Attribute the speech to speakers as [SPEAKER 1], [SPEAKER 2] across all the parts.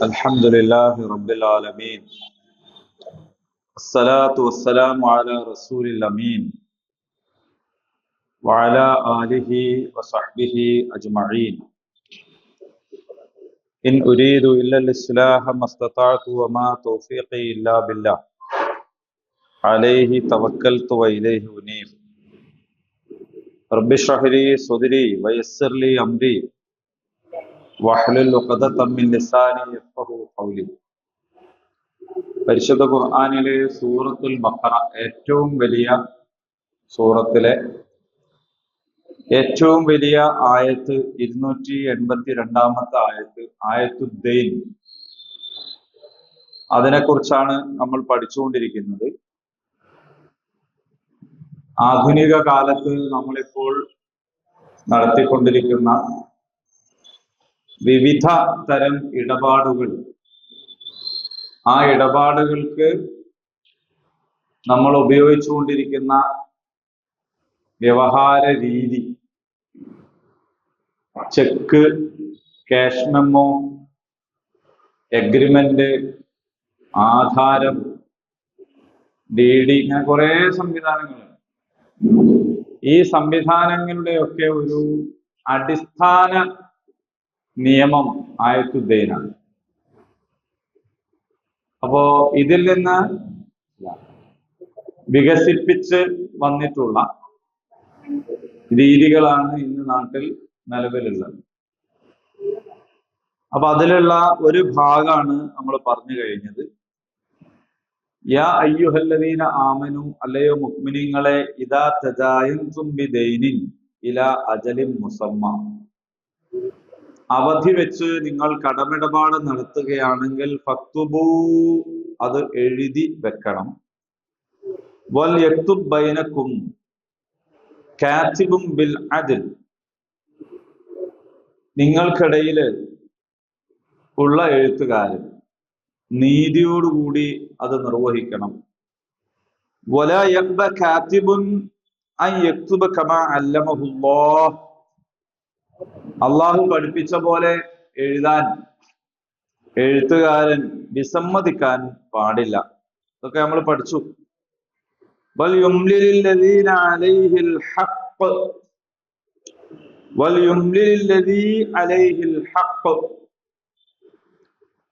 [SPEAKER 1] الحمد لله رب العالمين. الصلاة والسلام على رسول الأمين وعلى آله وصحبه أجمعين. إن أريد إلا الإصلاح ما استطعت وما توفيقي إلا بالله عليه توكلت وإليه أنيب. رب اشرح لي صدري ويسر لي أمري واحلل عقدة من لساني يفقهوا قولي. പരിശുദ്ധ ഖുർആനിലെ സൂറത്തുൽ ബഖറ ഏറ്റവും വലിയ സൂറത്തിലെ ഏറ്റവും വലിയ ആയത്ത് 282 ആയത്ത് ആയത്തുദ്ദൈൻ. അതിനെക്കുറിച്ചാണ് നമ്മൾ പഠിച്ചുകൊണ്ടിരിക്കുന്നത്. ആധുനിക കാലത്ത് നമ്മളിപ്പോൾ നടത്തിക്കൊണ്ടിരിക്കുന്ന വിവിധ തരം ഇടപാടുകൾ, ആ ഇടപാടുകൾക്ക് നമ്മൾ ഉപയോഗിച്ചുകൊണ്ടിരിക്കുന്ന വ്യവഹാര രീതി, ചെക്ക്, ക്യാഷ് മെമ്മോ, എഗ്രിമെന്റ്, ആധാരം, DD, ഇങ്ങനെ കുറെ സംവിധാനങ്ങളുണ്ട്. ഈ സംവിധാനങ്ങളുടെയൊക്കെ ഒരു അടിസ്ഥാന നിയമം ആയത്തുദ്ദൈനാണ്. അപ്പോ ഇതിൽ നിന്ന് വികസിപ്പിച്ച് വന്നിട്ടുള്ള രീതികളാണ് ഇന്ന് നാട്ടിൽ നിലവിലുള്ളത്. അപ്പൊ അതിലുള്ള ഒരു ഭാഗമാണ് നമ്മൾ പറഞ്ഞു കഴിഞ്ഞത്. യാ അയ്യുഹല്ലദീന ആമനു, അല്ലയോ മുഅ്മിനീങ്ങളെ, ഇദാ തദായൻതും ബിദൈനിൻ ഇലാ അജലിൻ മുസമ്മ, അവധി വെച്ച് നിങ്ങൾ കടമിടപാട് നടത്തുകയാണെങ്കിൽ ഫക്തുബൂ, അത് എഴുതി വെക്കണം. വൽ യക്തുബ് ബൈനക്കും കാതിബും ബിൽ അദ്ൽ, നിങ്ങൾക്കിടയിൽ ഉള്ള എഴുത്തുകാരൻ നീതിയോടുകൂടി അത് നിർവഹിക്കണം. വലാ യഖ്ബ കാതിബുൻ അൻ യക്തുബ കമാ അല്ലമഹുല്ലാഹ്, അള്ളാഹു പഠിപ്പിച്ച പോലെ എഴുതാൻ എഴുത്തുകാരൻ വിസമ്മതിക്കാൻ പാടില്ല. ഇതൊക്കെ നമ്മൾ പഠിച്ചു. വൽ യുംലില്ലദീന അലൈഹിൽ ഹഖ്, വൽ യുംലില്ലദീ അലൈഹിൽ ഹഖ്,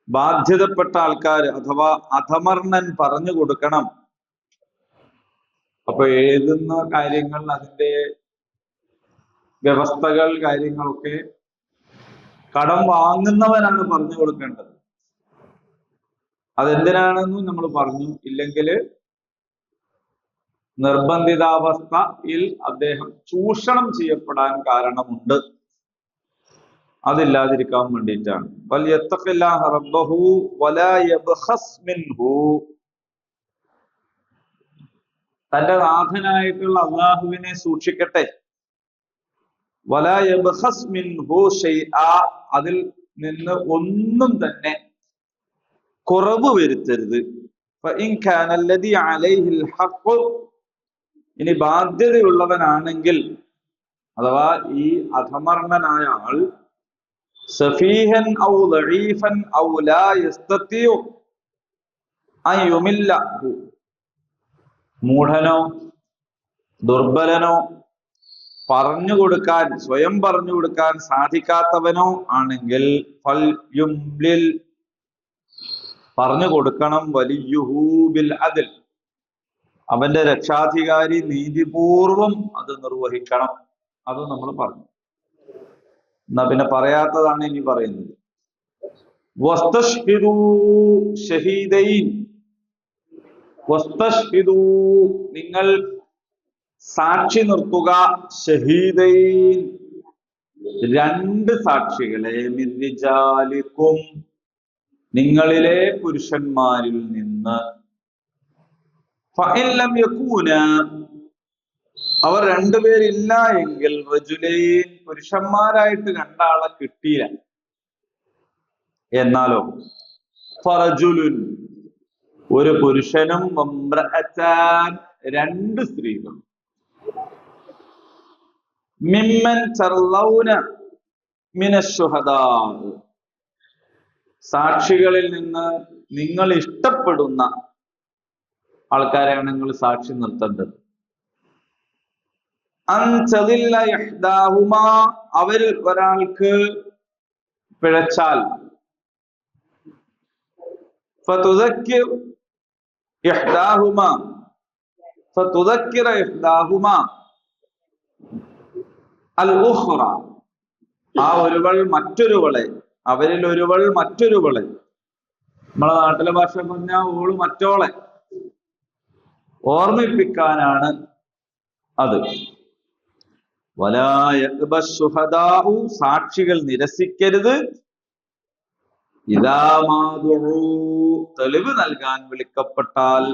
[SPEAKER 1] ബാധ്യതപ്പെട്ട ആൾക്കാർ അഥവാ അധമർണൻ പറഞ്ഞു കൊടുക്കണം. അപ്പൊ എഴുതുന്ന കാര്യങ്ങൾ, അതിന്റെ വ്യവസ്ഥകൾ, കാര്യങ്ങളൊക്കെ കടം വാങ്ങുന്നവനാണ് പറഞ്ഞു കൊടുക്കേണ്ടത്. അതെന്തിനാണെന്നും നമ്മൾ പറഞ്ഞു. ഇല്ലെങ്കിൽ നിർബന്ധിതാവസ്ഥയിൽ അദ്ദേഹം ചൂഷണം ചെയ്യപ്പെടാൻ കാരണമുണ്ട്. അതില്ലാതിരിക്കാൻ വേണ്ടിയിട്ടാണ്. വൽയത്തഖില്ലാഹ റബ്ബഹു വലാ യബ്ഖസ് മിൻഹു, തന്റെ നാഥനായിട്ടുള്ള അള്ളാഹുവിനെ സൂക്ഷിക്കട്ടെ. വലാ യബ്ഖസ് മിൻഹു ശൈആ, അതിൽ നിന്ന് ഒന്നും തന്നെ കുറവ് വരുത്തരുത്. ഫഇൻ കാന അല്ലദീ അലൈഹിൽ ഹഖ്, ഇനി ബാധ്യതയുള്ളവനാണെങ്കിൽ, അഥവാ ഈ അധമർണനായ ആൾ സഫീഹൻ ഔ ദഈഫൻ ഔ ലാ യസ്തതിഉ അൻ യുമില്ലഹു, മൂഢനോ ദുർബലനോ പറഞ്ഞു കൊടുക്കാൻ, സ്വയം പറഞ്ഞു കൊടുക്കാൻ സാധിക്കാത്തവനോ ആണെങ്കിൽ ഫൽ യുംലിൽ, പറഞ്ഞു കൊടുക്കണം. വലിയുഹു ബിൽ അദ്ൽ, അവന്റെ രക്ഷാധികാരി നീതിപൂർവം അത് നിർവഹിക്കണം. അത് നമ്മൾ പറഞ്ഞു. എന്നാ പിന്നെ പറയാത്തതാണ് ഇനി പറയുന്നത്. വസ്തശ്ഹിദൂ ഷഹീദൈൻ, വസ്തശ്ഹിദൂ, നിങ്ങൾ സാക്ഷി നിർത്തുക. ഷഹീദൈൻ, രണ്ട് സാക്ഷികളെ. മിൻ റിജാലിക്കും, നിങ്ങളിലെ പുരുഷന്മാരിൽ നിന്ന്. ഫഇൻ ലം യകൂന, അവർ രണ്ടുപേരില്ല എങ്കിൽ റജുലൈൻ, പുരുഷന്മാരായിട്ട് രണ്ടാളെ കിട്ടിയില്ല എന്നാലോ ഫറജുലുൻ, ഒരു പുരുഷനും വംറഅതാൻ, രണ്ട് സ്ത്രീകളും. മിമ്മൻ തർലൗന മിനശ്ശുഹദാ, സാക്ഷികളിൽ നിന്ന് നിങ്ങൾ ഇഷ്ടപ്പെടുന്ന ആൾക്കാരെയാണ് നിങ്ങൾ സാക്ഷി നിർത്തേണ്ടത്. അവരിൽ ഒരാൾക്ക് പിഴച്ചാൽ ആ ഒരുവൾ മറ്റൊരുവളെ, അവരിൽ ഒരുവൾ മറ്റൊരുവളെ, നമ്മളെ നാട്ടിലെ ഭാഷ പറഞ്ഞാൽ ഓള് മറ്റോളെ ഓർമ്മിപ്പിക്കാനാണ് അത്. സാക്ഷികൾ നിരസിക്കരുത്. തെളിവ് നൽകാൻ വിളിക്കപ്പെട്ടാൽ.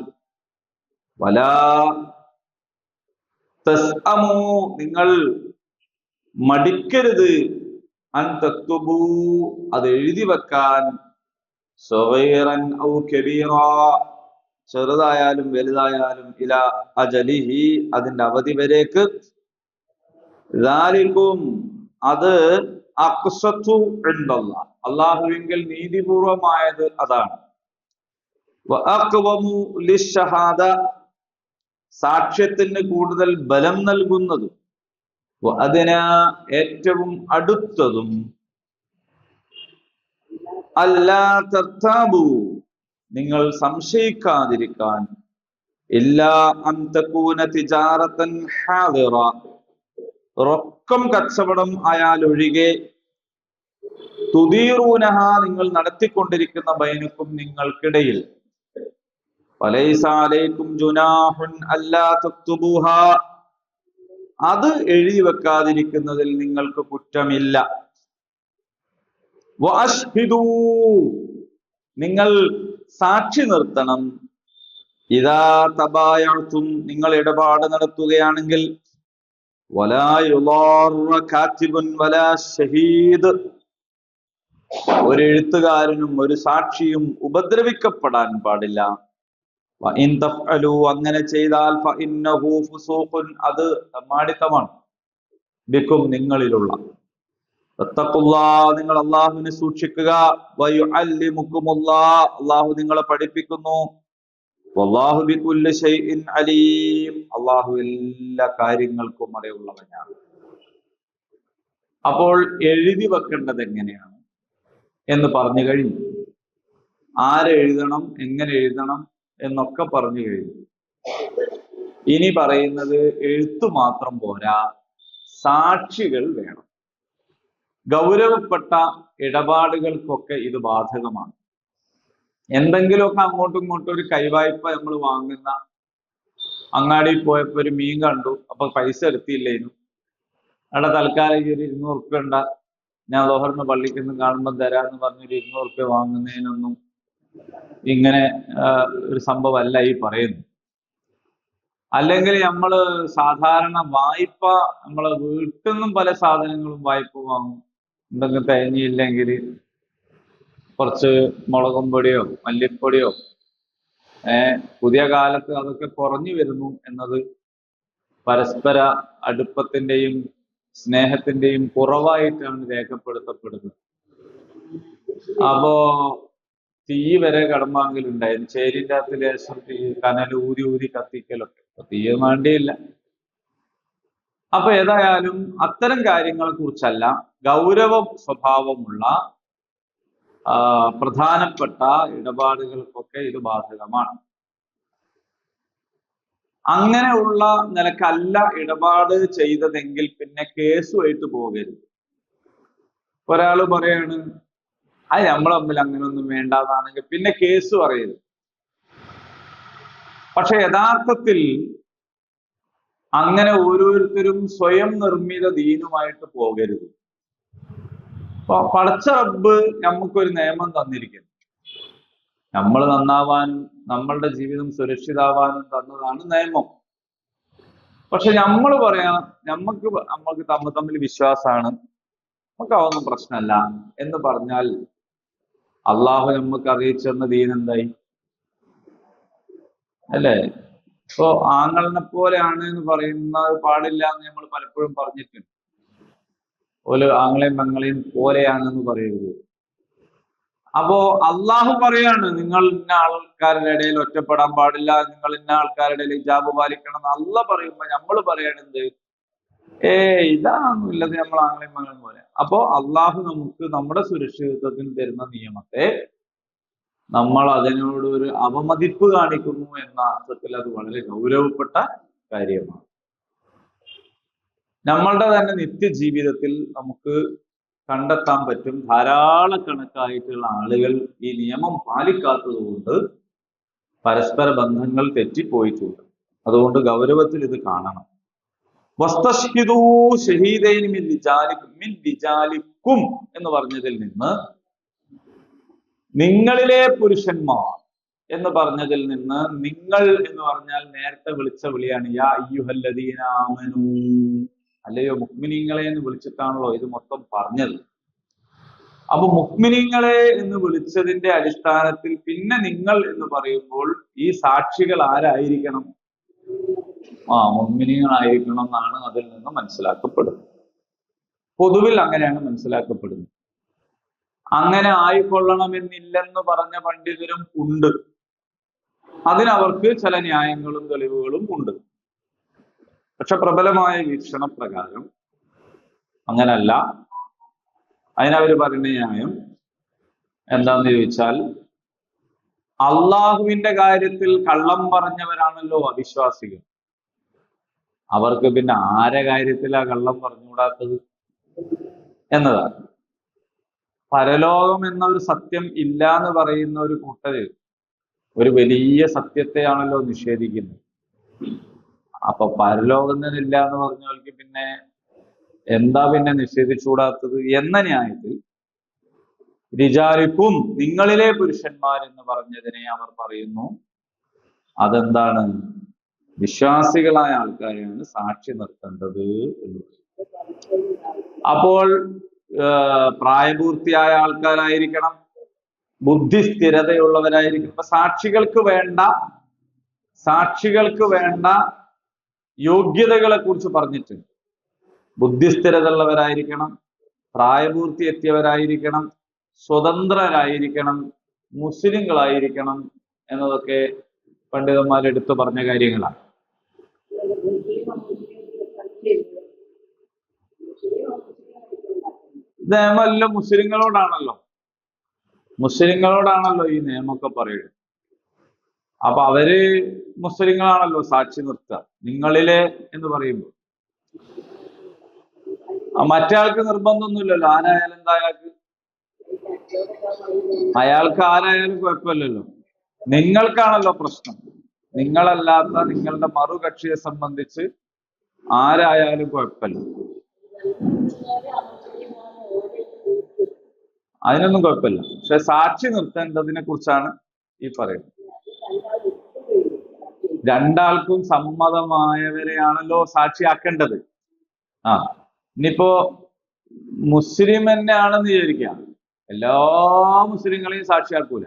[SPEAKER 1] നിങ്ങൾ മടിക്കരുത്. അത് എഴുതി വെക്കാൻ. ചെറുതായാലും വലുതായാലും ഇലാ അജലിഹി, അതിന്റെ അവധി വരേക്ക്. അത് അഖ്സത്തു ഇൻദല്ലാഹ്, അല്ലാഹുവിങ്കൽ നീതിപൂർവമായത് അതാണ്. വഅഖ്വമു ലിശ്ശഹാദ, സാക്ഷ്യത്തിന് കൂടുതൽ ബലം നൽകുന്നതും. വഅദ്നാ, ഏറ്റവും അടുത്തതും. അല്ലാ തർതാബു, നിങ്ങൾ സംശയിക്കാതിരിക്കാൻ. ഇല്ലാ അൻ തകൂന തിജാറതൻ ഹാദിറ, റൊക്കം കച്ചവടം ആയാലൊഴികെ. തുദീറൂനഹ, നിങ്ങൾ നടത്തിക്കൊണ്ടിരിക്കുന്ന ബൈനക്കും, നിങ്ങൾക്കിടയിൽ. ഫലൈസ അലൈക്കും ജുനാഹുൻ അല്ലാ തക്തുബൂഹ, അത് എഴുതി വെക്കാതിരിക്കുന്നതിൽ നിങ്ങൾക്ക് കുറ്റമില്ല. വഅശ്ഹിദൂ, നിങ്ങൾ സാക്ഷി നിർത്തണം. ഇദാ തബായഅതും, നിങ്ങൾ ഇടപാട് നടത്തുകയാണെങ്കിൽ. വലാ യുളാറ കാതിബുൻ വലാ ഷഹീദ്, ഒരു എഴുത്തുകാരനും ഒരു സാക്ഷിയും ഉപദ്രവിക്കപ്പെടാൻ പാടില്ല. വഇൻ തഫ്അലൂ, അങ്ങനെ ചെയ്താൽ ഫഇന്നഹു ഫുസൂഖുൻ, അത് തമ്മാടിത്തമാണ്. ബിക്കും, നിങ്ങളിലുള്ള. വത്തഖുല്ലാഹ്, നിങ്ങൾ അല്ലാഹുവിനെ സൂക്ഷിക്കുക. വയുഅല്ലിമുക്കുമുല്ലാഹ്, അല്ലാഹു നിങ്ങളെ പഠിപ്പിക്കുന്നു. വല്ലാഹു ബികുല്ലി ഷൈഇൻ അലീം, അല്ലാഹു എല്ലാ കാര്യങ്ങൾക്കും അറിവുള്ളവനാണ്. അപ്പോൾ എഴുതി വെക്കേണ്ടത് എങ്ങനെയാണ് എന്ന് പറഞ്ഞു കഴിഞ്ഞു. ആരെഴുതണം, എങ്ങനെ എഴുതണം എന്നൊക്കെ പറഞ്ഞു കഴിഞ്ഞു. ഇനി പറയുന്നത് എഴുത്തു മാത്രം പോരാ, സാക്ഷികൾ വേണം. ഗൗരവപ്പെട്ട ഇടപാടുകൾക്കൊക്കെ ഇത് ബാധകമാണ്. എന്തെങ്കിലുമൊക്കെ അങ്ങോട്ടും ഇങ്ങോട്ടും ഒരു കൈവായ്പ നമ്മൾ വാങ്ങുന്ന, അങ്ങാടിയിൽ പോയപ്പോ ഒരു മീൻ കണ്ടു, അപ്പൊ പൈസ എടുത്തില്ലേനു, അവിടെ തൽക്കാലം ഒരു 200 ഉറുപ്പ്യ ഉണ്ടാ, ഞാൻ ലോഹറിന് പള്ളിക്കൊന്നും കാണുമ്പോൾ തരാന്ന് പറഞ്ഞൊരു 200 ഉറുപ്പ്യ വാങ്ങുന്നതിനൊന്നും ഇങ്ങനെ ഒരു സംഭവമല്ല ഈ പറയുന്നത്. അല്ലെങ്കിൽ നമ്മള് സാധാരണ വായ്പ, നമ്മളെ വീട്ടിൽ നിന്നും പല സാധനങ്ങളും വായ്പ വാങ്ങും. എന്തെങ്കിലും തേങ്ങയില്ലെങ്കിൽ കുറച്ച് മുളകും പൊടിയോ മല്ലിപ്പൊടിയോ, പുതിയ കാലത്ത് അതൊക്കെ കുറഞ്ഞു വരുന്നു എന്നത് പരസ്പര അടുപ്പത്തിന്റെയും സ്നേഹത്തിന്റെയും കുറവായിട്ടാണ് രേഖപ്പെടുത്തപ്പെടുന്നത്. അപ്പോ തീ വരെ കടമ്പാങ്കിലുണ്ടായിരുന്നു. ചേരിൻ്റെ അകത്ത് ലേശം തീ, കനൽ ഊതി ഊതി കത്തിക്കലൊക്കെ. അപ്പൊ തീ വേണ്ടിയില്ല. അപ്പൊ ഏതായാലും അത്തരം കാര്യങ്ങളെ കുറിച്ചല്ല, ഗൗരവ സ്വഭാവമുള്ള പ്രധാനപ്പെട്ട ഇടപാടുകൾക്കൊക്കെ ഇത് ബാധകമാണ്. അങ്ങനെയുള്ള നിലക്കല്ല ഇടപാട് ചെയ്തതെങ്കിൽ പിന്നെ കേസുമായിട്ട് പോകരുത്. ഒരാള് പറയാണ് അത് നമ്മൾ തമ്മിൽ അങ്ങനെയൊന്നും വേണ്ടാന്നാണെങ്കിൽ പിന്നെ കേസ് പറയരുത്. പക്ഷെ യഥാർത്ഥത്തിൽ അങ്ങനെ ഓരോരുത്തരും സ്വയം നിർമ്മിത ദീനുമായിട്ട് പോകരുത്. പടച്ച റബ്ബ് നമുക്കൊരു നിയമം തന്നിരിക്കുന്നു. നമ്മൾ നന്നാവാനും നമ്മളുടെ ജീവിതം സുരക്ഷിതാവാനും തന്നതാണ് നിയമം. പക്ഷെ നമ്മൾ പറയാം നമ്മൾക്ക് തമ്മിൽ വിശ്വാസമാണ്, നമുക്ക് അതൊന്നും പ്രശ്നമല്ല എന്ന് പറഞ്ഞാൽ അള്ളാഹു നമുക്ക് അറിയിച്ചെന്ന ദീൻ എന്തായി? അല്ലേ? ഇപ്പോ ആങ്ങളിനെ പോലെയാണ് എന്ന് പറയുന്നത് പാടില്ല എന്ന് നമ്മൾ പലപ്പോഴും പറഞ്ഞിട്ടുണ്ട്. ഓല് ആങ്ങളെയും പെങ്ങളെയും പോലെയാണെന്ന് പറയരുത്. അപ്പോ അള്ളാഹു പറയാണ് നിങ്ങൾ ഇന്ന ആൾക്കാരുടെ ഇടയിൽ ഒറ്റപ്പെടാൻ പാടില്ല, നിങ്ങൾ ഇന്ന ആൾക്കാരുടെ ഇടയിൽ ഹിജാബ് പാലിക്കണം എന്ന് അള്ളാഹ് പറയുമ്പോ നമ്മൾ പറയണത് ഇതാണുള്ളത് നമ്മൾ ആങ്ങളെയും മകളും പോലെ. അപ്പോ അള്ളാഹു നമുക്ക് നമ്മുടെ സുരക്ഷിതത്വത്തിന് തരുന്ന നിയമത്തെ നമ്മൾ അതിനോട് ഒരു അവമതിപ്പ് കാണിക്കുന്നു എന്ന അർത്ഥത്തിൽ അത് വളരെ ഗൗരവപ്പെട്ട കാര്യമാണ്. നമ്മളുടെ തന്നെ നിത്യജീവിതത്തിൽ നമുക്ക് കണ്ടെത്താൻ പറ്റും ധാരാളക്കണക്കായിട്ടുള്ള ആളുകൾ ഈ നിയമം പാലിക്കാത്തത് കൊണ്ട് പരസ്പര ബന്ധങ്ങൾ തെറ്റിപ്പോയിട്ടുണ്ട്. അതുകൊണ്ട് ഗൗരവത്തിൽ ഇത് കാണണം. വസ്തശ്ഹിദൂ ഷഹീദൈനി മിൻ റിജാലിക്കും എന്ന് പറഞ്ഞതിൽ നിന്ന് നിങ്ങളിലെ പുരുഷന്മാർ എന്ന് പറഞ്ഞതിൽ നിന്ന് നിങ്ങൾ എന്ന് പറഞ്ഞാൽ നേരത്തെ വിളിച്ച വിളിയാണ് യാ അയ്യുഹല്ലദീന ആമനൂ, അല്ലയോ മുഅ്മിനീങ്ങളെ എന്ന് വിളിച്ചിട്ടാണല്ലോ ഇത് മൊത്തം പറഞ്ഞത്. അപ്പൊ മുഅ്മിനീങ്ങളെ എന്ന് വിളിച്ചതിന്റെ അടിസ്ഥാനത്തിൽ പിന്നെ നിങ്ങൾ എന്ന് പറയുമ്പോൾ ഈ സാക്ഷികൾ ആരായിരിക്കണം? മുഅ്മിനീങ്ങളായിരിക്കണം എന്നാണ് അതിൽ നിന്ന് മനസ്സിലാക്കപ്പെടുന്നത്. പൊതുവിൽ അങ്ങനെയാണ് മനസ്സിലാക്കപ്പെടുന്നത്. അങ്ങനെ ആയിക്കൊള്ളണമെന്നില്ലെന്ന് പറഞ്ഞ പണ്ഡിതരും ഉണ്ട്. അതിനവർക്ക് ചില ന്യായങ്ങളും തെളിവുകളും ഉണ്ട്. പക്ഷെ പ്രബലമായ വീക്ഷണപ്രകാരം അങ്ങനല്ല. അതിനവര് പറയുന്ന ന്യായം എന്താന്ന് ചോദിച്ചാൽ, അള്ളാഹുവിന്റെ കാര്യത്തിൽ കള്ളം പറഞ്ഞവരാണല്ലോ അവിശ്വാസികൾ. അവർക്ക് പിന്നെ ആരെ കാര്യത്തിലാ കള്ളം പറഞ്ഞുകൂടാത്തത് എന്നതാണ്. പരലോകം എന്ന ഒരു സത്യം ഇല്ല എന്ന് പറയുന്ന ഒരു കൂട്ടര് ഒരു വലിയ സത്യത്തെയാണല്ലോ നിഷേധിക്കുന്നത്. അപ്പൊ പരലോകം തന്നെ ഇല്ല എന്ന് പറഞ്ഞവർക്ക് പിന്നെ എന്താ പിന്നെ നിഷേധിച്ചുകൂടാത്തത് എന്ന ന്യായത്തിൽ റിജാലിക്കും നിങ്ങളിലെ പുരുഷന്മാർ എന്ന് പറഞ്ഞതിനെ അവർ പറയുന്നു അതെന്താണ്, വിശ്വാസികളായ ആൾക്കാരെയാണ് സാക്ഷി നിർത്തേണ്ടത് എന്ന്. അപ്പോൾ പ്രായപൂർത്തിയായ ആൾക്കാരായിരിക്കണം, ബുദ്ധി സ്ഥിരതയുള്ളവരായിരിക്കണം. ഇപ്പൊ സാക്ഷികൾക്ക് വേണ്ട യോഗ്യതകളെ കുറിച്ച് പറഞ്ഞിട്ടുണ്ട്. ബുദ്ധിസ്ഥിരത ഉള്ളവരായിരിക്കണം, പ്രായപൂർത്തി എത്തിയവരായിരിക്കണം, സ്വതന്ത്രരായിരിക്കണം, മുസ്ലിങ്ങളായിരിക്കണം എന്നതൊക്കെ പണ്ഡിതന്മാർ എടുത്തു പറഞ്ഞ കാര്യങ്ങളാണ്. നിയമമല്ല മുസ്ലിങ്ങളോടാണല്ലോ ഈ നിയമമൊക്കെ പറയുന്നത്. അപ്പൊ അവര് മുസ്ലിങ്ങളാണല്ലോ സാക്ഷി നിർത്തുക നിങ്ങളിലെ എന്ന് പറയുമ്പോൾ. മറ്റയാൾക്ക് നിർബന്ധമൊന്നുമില്ലല്ലോ, ആരായാലും അയാൾക്ക് ആരായാലും കുഴപ്പമില്ലല്ലോ. നിങ്ങൾക്കാണല്ലോ പ്രശ്നം. നിങ്ങളല്ലാത്ത നിങ്ങളുടെ മറുകക്ഷിയെ സംബന്ധിച്ച് ആരായാലും കുഴപ്പമില്ല, അതിനൊന്നും കുഴപ്പമില്ല. പക്ഷെ സാക്ഷി നിർത്തേണ്ടതിനെ കുറിച്ചാണ് ഈ പറയുന്നത്. രണ്ടാൾക്കും സമ്മതമായവരെയാണല്ലോ സാക്ഷിയാക്കേണ്ടത്. ഇനിയിപ്പോ മുസ്ലിം തന്നെയാണെന്ന് വിചാരിക്കാം, എല്ലാ മുസ്ലിങ്ങളെയും സാക്ഷിയാക്കൂല.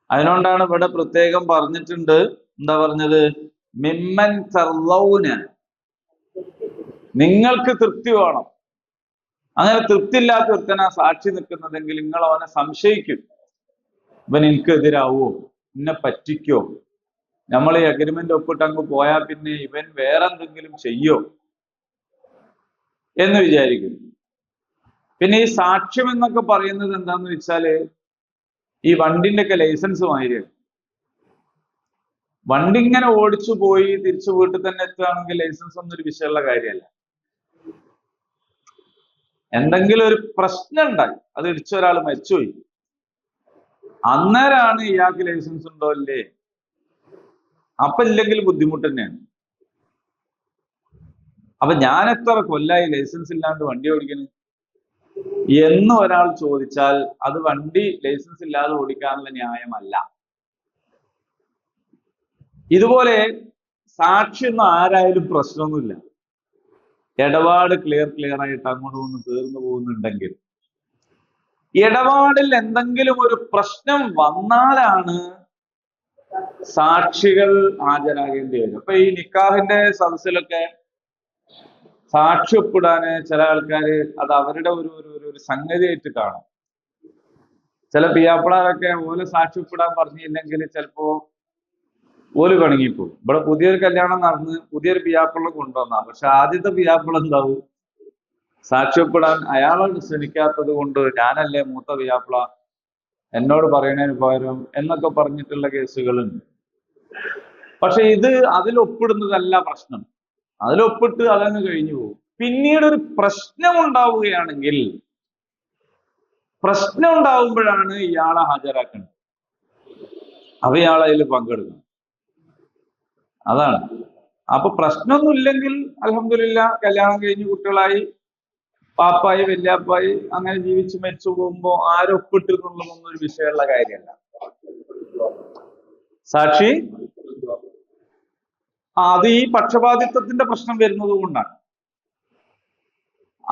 [SPEAKER 1] അതിനോണ്ടാണ് ഇവിടെ പ്രത്യേകം പറഞ്ഞിട്ടുണ്ട്. എന്താ പറഞ്ഞത്? മിമ്മൻ തർലൗന, നിങ്ങൾക്ക് തൃപ്തി വേണം. അങ്ങനെ തൃപ്തിയില്ലാത്ത ഒരുത്തനാ സാക്ഷി നിൽക്കുന്നതെങ്കിൽ നിങ്ങൾ അവനെ സംശയിക്കും, ഇവൻ എനിക്കെതിരാവോ, എന്നെ പറ്റിക്കോ, നമ്മൾ ഈ അഗ്രിമെന്റ് ഒപ്പിട്ട് അങ്ങ് പോയാൽ പിന്നെ ഇവൻ വേറെന്തെങ്കിലും ചെയ്യോ എന്ന് വിചാരിക്കും. പിന്നെ ഈ സാക്ഷ്യം എന്നൊക്കെ പറയുന്നത് എന്താന്ന് വെച്ചാല് ഈ വണ്ടിന്റെ ഒക്കെ ലൈസൻസ് മാതിരിയാണ്. വണ്ടി ഇങ്ങനെ ഓടിച്ചു പോയി തിരിച്ചു വീട്ടിൽ തന്നെ എത്തുകയാണെങ്കിൽ ലൈസൻസ് ഒന്നും ഒരു വിഷയമുള്ള കാര്യമല്ല. എന്തെങ്കിലും ഒരു പ്രശ്നം ഉണ്ടായി, അത് ഇടിച്ച ഒരാൾ മരിച്ചുപോയി, അന്നേരമാണ് ഇയാൾക്ക് ലൈസൻസ് ഉണ്ടോ അല്ലേ. അപ്പൊ ഇല്ലെങ്കിൽ ബുദ്ധിമുട്ട് തന്നെയാണ്. അപ്പൊ ഞാൻ എത്ര കൊല്ലായി ലൈസൻസ് ഇല്ലാണ്ട് വണ്ടി ഓടിക്കുന്നത് എന്ന് ഒരാൾ ചോദിച്ചാൽ അത് വണ്ടി ലൈസൻസ് ഇല്ലാതെ ഓടിക്കാനുള്ള ന്യായമല്ല. ഇതുപോലെ സാക്ഷിയൊന്നും ആരായാലും പ്രശ്നമൊന്നുമില്ല. ഇടപാട് ക്ലിയർ ആയിട്ട് അങ്ങോട്ട് ഒന്ന് തീർന്നു പോകുന്നുണ്ടെങ്കിൽ, ഇടപാടിൽ എന്തെങ്കിലും ഒരു പ്രശ്നം വന്നാലാണ് സാക്ഷികൾ ഹാജരാകേണ്ടി വരും. അപ്പൊ ഈ നിക്കാഹിന്റെ സദസ്സിലൊക്കെ സാക്ഷി ഒപ്പിടാന് ചില ആൾക്കാര് അത് അവരുടെ ഒരു സംഗതിയായിട്ട് കാണും. ചില പിയാപ്പിളാരൊക്കെ ഓല് സാക്ഷ്യപ്പെടാൻ പറഞ്ഞില്ലെങ്കിൽ ചിലപ്പോ ഓല് പിണങ്ങിപ്പോവും. ഇവിടെ പുതിയൊരു കല്യാണം നടന്ന് പുതിയൊരു പിയാപ്പിള കൊണ്ടുവന്ന, പക്ഷെ ആദ്യത്തെ പിയാപ്പിള എന്താവും, സാക്ഷ്യപ്പെടാൻ അയാളെ ശ്രമിക്കാത്തത് കൊണ്ട് ഞാനല്ലേ മൂത്ത പിയാപ്പിള, എന്നോട് പറയണതിന് പകരം എന്നൊക്കെ പറഞ്ഞിട്ടുള്ള കേസുകളുണ്ട്. പക്ഷെ ഇത് അതിലൊപ്പിടുന്നതല്ല പ്രശ്നം. അതിലൊപ്പിട്ട് അതങ്ങ് കഴിഞ്ഞു പോകും. പിന്നീട് ഒരു പ്രശ്നം ഉണ്ടാവുകയാണെങ്കിൽ, പ്രശ്നം ഉണ്ടാവുമ്പോഴാണ് ഇയാളെ ഹാജരാക്കേണ്ടത്. അപ്പൊ ഇയാൾ അതിൽ പങ്കെടുക്കണം. അതാണ്. അപ്പൊ പ്രശ്നമൊന്നും ഇല്ലെങ്കിൽ അൽഹംദുലില്ലാ കല്യാണം കഴിഞ്ഞ് കുട്ടികളായി പാപ്പായി വല്യാപ്പായി അങ്ങനെ ജീവിച്ച് മരിച്ചു പോകുമ്പോ ആരൊപ്പിട്ടിരുന്നുള്ളതൊന്നും ഒരു വിഷയമുള്ള കാര്യമല്ല. സാക്ഷി അത് ഈ പക്ഷപാതിത്വത്തിന്റെ പ്രശ്നം വരുന്നത് കൊണ്ടാണ്.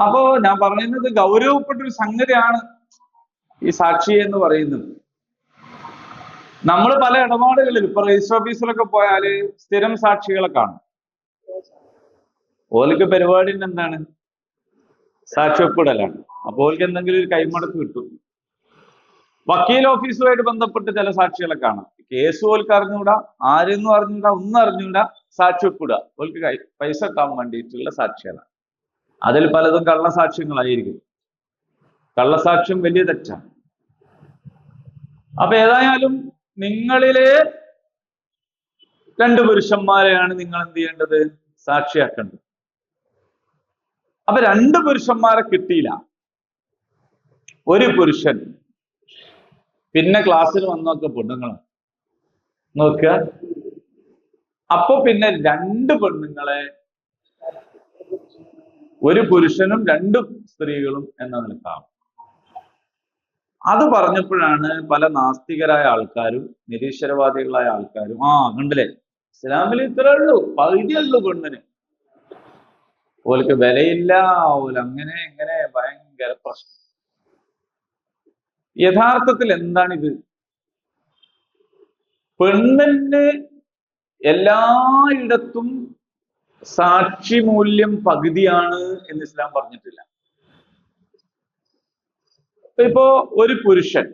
[SPEAKER 1] അപ്പോ ഞാൻ പറയുന്നത് ഗൗരവപ്പെട്ടൊരു സംഗതിയാണ് ഈ സാക്ഷി എന്ന് പറയുന്നത്. നമ്മൾ പല ഇടപാടുകളിൽ ഇപ്പൊ രജിസ്റ്റർ ഓഫീസിലൊക്കെ പോയാല് സ്ഥിരം സാക്ഷികളെ കാണും. ഓർക്ക് പരിപാടിന്റെ എന്താണ്, സാക്ഷ്യപ്പെടലാണ്. അപ്പൊ ഓർക്ക് എന്തെങ്കിലും ഒരു കൈമടക്ക് കിട്ടും. വക്കീൽ ഓഫീസുമായിട്ട് ബന്ധപ്പെട്ട് ചില സാക്ഷികളെ കാണാം. കേസ് ഓർക്ക് അറിഞ്ഞൂടാ, ആരെന്നും അറിഞ്ഞൂടാ, ഒന്നും അറിഞ്ഞൂടാ, സാക്ഷ്യപ്പെടുക. ഓർക്ക് പൈസ കിട്ടാൻ വേണ്ടിയിട്ടുള്ള സാക്ഷികളാണ്. അതിൽ പലതും കള്ളസാക്ഷ്യങ്ങളായിരിക്കും. കള്ളസാക്ഷ്യം വലിയ തെറ്റാണ്. അപ്പൊ ഏതായാലും നിങ്ങളിലെ 2 പുരുഷന്മാരെയാണ് നിങ്ങൾ എന്ത് ചെയ്യേണ്ടത്, സാക്ഷിയാക്കേണ്ടത്. അപ്പൊ 2 പുരുഷന്മാരെ കിട്ടിയില്ല, ഒരു പുരുഷൻ. പിന്നെ ക്ലാസ്സിൽ വന്നൊക്കെ പെണ്ണുങ്ങളാണ് നോക്കുക. അപ്പൊ പിന്നെ 2 പെണ്ണുങ്ങളെ ഒരു പുരുഷനും 2 സ്ത്രീകളും എന്ന നിലക്കാണ്. അത് പറഞ്ഞപ്പോഴാണ് പല നാസ്തികരായ ആൾക്കാരും നിരീശ്വരവാദികളായ ആൾക്കാരും കണ്ടില്ലേ, ഇസ്ലാമിൽ ഇത്രേ ഉള്ളൂ, പകുതിയുള്ളൂ പെണ്ണിന്, ഓൾക്ക് വിലയില്ല, ഓല് അങ്ങനെ ഇങ്ങനെ ഭയങ്കര പ്രശ്നം. യഥാർത്ഥത്തിൽ എന്താണിത്? പെണ്ണിന് എല്ലായിടത്തും സാക്ഷി മൂല്യം പകുതിയാണ് എന്ന് ഇസ്ലാം പറഞ്ഞിട്ടില്ല. ഇപ്പോ ഒരു പുരുഷൻ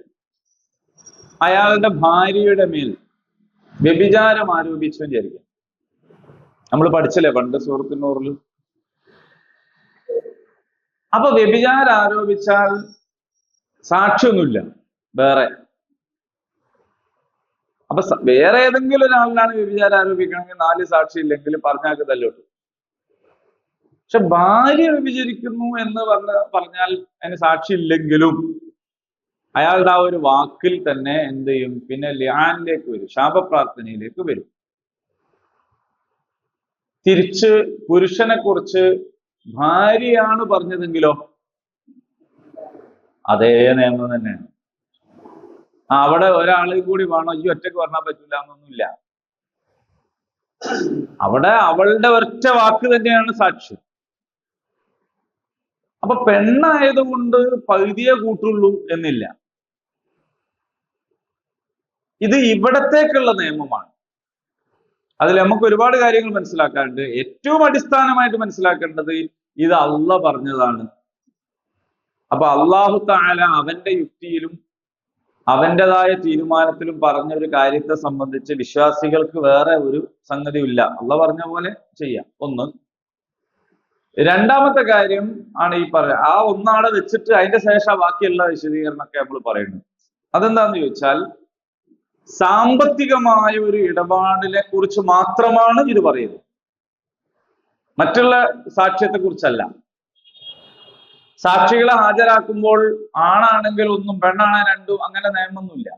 [SPEAKER 1] അയാളുടെ ഭാര്യയുടെ മേൽ വ്യഭിചാരം ആരോപിച്ചു വിചാരിക്കും. നമ്മൾ പഠിച്ചല്ലേ പണ്ട് സൂറത്തുന്നൂറിൽ. അപ്പൊ വ്യഭിചാരം ആരോപിച്ചാൽ സാക്ഷിയൊന്നുമില്ല വേറെ. അപ്പൊ വേറെ ഏതെങ്കിലും ഒരാളിനാണ് വ്യഭിചാരം ആരോപിക്കണമെങ്കിൽ 4 സാക്ഷി ഇല്ലെങ്കിൽ പറഞ്ഞാൽ തല്ലോട്ടു. പക്ഷെ ഭാര്യ വ്യഭിചരിക്കുന്നു എന്ന് പറഞ്ഞാൽ അതിന് സാക്ഷി ഇല്ലെങ്കിലും അയാളുടെ ആ ഒരു വാക്കിൽ തന്നെ എന്ത് ചെയ്യും, പിന്നെ ലിആനിലേക്ക് വരും, ശാപപ്രാർത്ഥനയിലേക്ക് വരും. തിരിച്ച് പുരുഷനെ കുറിച്ച് ഭാര്യയാണ് പറഞ്ഞതെങ്കിലോ അതേ നിയമം തന്നെയാണ്. അവിടെ ഒരാളെ കൂടി വേണോ, ഈ ഒറ്റക്ക് പറഞ്ഞാൽ പറ്റില്ല എന്നൊന്നുമില്ല. അവിടെ അവളുടെ ഒറ്റ വാക്ക് തന്നെയാണ് സാക്ഷി. അപ്പൊ പെണ്ണായതുകൊണ്ട് പകുതിയെ കൂട്ടുള്ളൂ എന്നില്ല. ഇത് ഇവിടത്തേക്കുള്ള നിയമമാണ്. അതിൽ നമുക്ക് ഒരുപാട് കാര്യങ്ങൾ മനസ്സിലാക്കാനുണ്ട്. ഏറ്റവും അടിസ്ഥാനമായിട്ട് മനസ്സിലാക്കേണ്ടത് ഇത് അള്ളാഹ് പറഞ്ഞതാണ്. അപ്പൊ അല്ലാഹു തആല അവന്റെ യുക്തിയിലും അവൻ്റെതായ തീരുമാനത്തിലും പറഞ്ഞ ഒരു കാര്യത്തെ സംബന്ധിച്ച് വിശ്വാസികൾക്ക് വേറെ ഒരു സംഗതിയില്ല. അള്ളാഹ് പറഞ്ഞ പോലെ ചെയ്യാം. ഒന്ന്. രണ്ടാമത്തെ കാര്യം ആണ് ഈ ആ ഒന്നാളെ വെച്ചിട്ട് അതിന്റെ ശേഷം ബാക്കിയുള്ള വിശദീകരണമൊക്കെ നമ്മൾ പറയുന്നത്. അതെന്താന്ന് ചോദിച്ചാൽ സാമ്പത്തികമായ ഒരു ഇടപാടിനെ കുറിച്ച് മാത്രമാണ് ഇത് പറയുന്നത്, മറ്റുള്ള സാക്ഷ്യത്തെ കുറിച്ചല്ല. സാക്ഷികളെ ഹാജരാക്കുമ്പോൾ ആണാണെങ്കിൽ ഒന്നും, പെണ്ണാണെ രണ്ടും, അങ്ങനെ നിയമമൊന്നുമില്ല.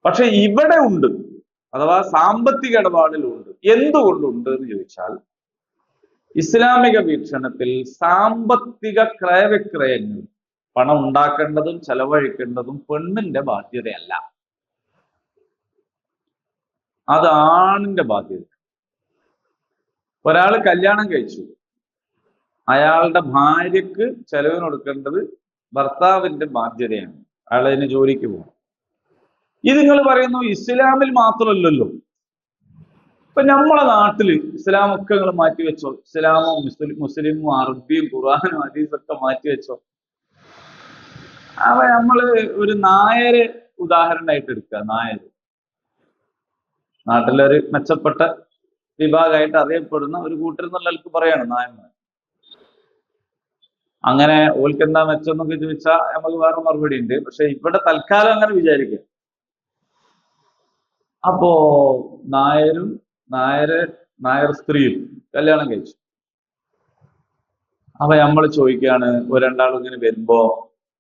[SPEAKER 1] പക്ഷെ ഇവിടെ ഉണ്ട്, അഥവാ സാമ്പത്തിക ഇടപാടിലുണ്ട്. എന്തുകൊണ്ടുണ്ട് എന്ന് ചോദിച്ചാൽ ഇസ്ലാമിക വീക്ഷണത്തിൽ സാമ്പത്തിക ക്രയവിക്രയങ്ങൾ, പണം ഉണ്ടാക്കേണ്ടതും ചെലവഴിക്കേണ്ടതും പെണ്ണിന്റെ ബാധ്യതയല്ല, അത് ആണിന്റെ ബാധ്യത. ഒരാൾ കല്യാണം കഴിച്ചു, അയാളുടെ ഭാര്യക്ക് ചെലവിന് കൊടുക്കേണ്ടത് ഭർത്താവിന്റെ ബാധ്യതയാണ്. അയാൾ അതിന് ജോലിക്ക് പോകും. ഇത് നിങ്ങൾ പറയുന്നു ഇസ്ലാമിൽ മാത്രമല്ലല്ലോ. ഇപ്പൊ നമ്മളെ നാട്ടില് ഇസ്ലാമൊക്കെ നിങ്ങൾ മാറ്റിവെച്ചോ, ഇസ്ലാമും മുസ്ലിമും അറബിയും ഖുർആനും ഹദീസൊക്കെ മാറ്റിവെച്ചോ. അപ്പൊ നമ്മള് ഒരു നായര് ഉദാഹരണമായിട്ട് എടുക്കുക. നായര് നാട്ടിലൊരു മെച്ചപ്പെട്ട വിഭാഗമായിട്ട് അറിയപ്പെടുന്ന ഒരു കൂട്ടർ എന്നുള്ള ആൾക്ക് പറയാണ് നായന്മാർ. അങ്ങനെ ഓൾക്ക് എന്താ മെച്ചം എന്നൊക്കെ ചോദിച്ചാൽ നമുക്ക് വേറെ മറുപടി ഉണ്ട്. പക്ഷെ ഇവിടെ തൽക്കാലം അങ്ങനെ വിചാരിക്കുക. അപ്പോ നായരും നായർ സ്ത്രീയും കല്യാണം കഴിച്ചു. അപ്പൊ നമ്മൾ ചോദിക്കുകയാണ്, രണ്ടാളും ഇങ്ങനെ വരുമ്പോ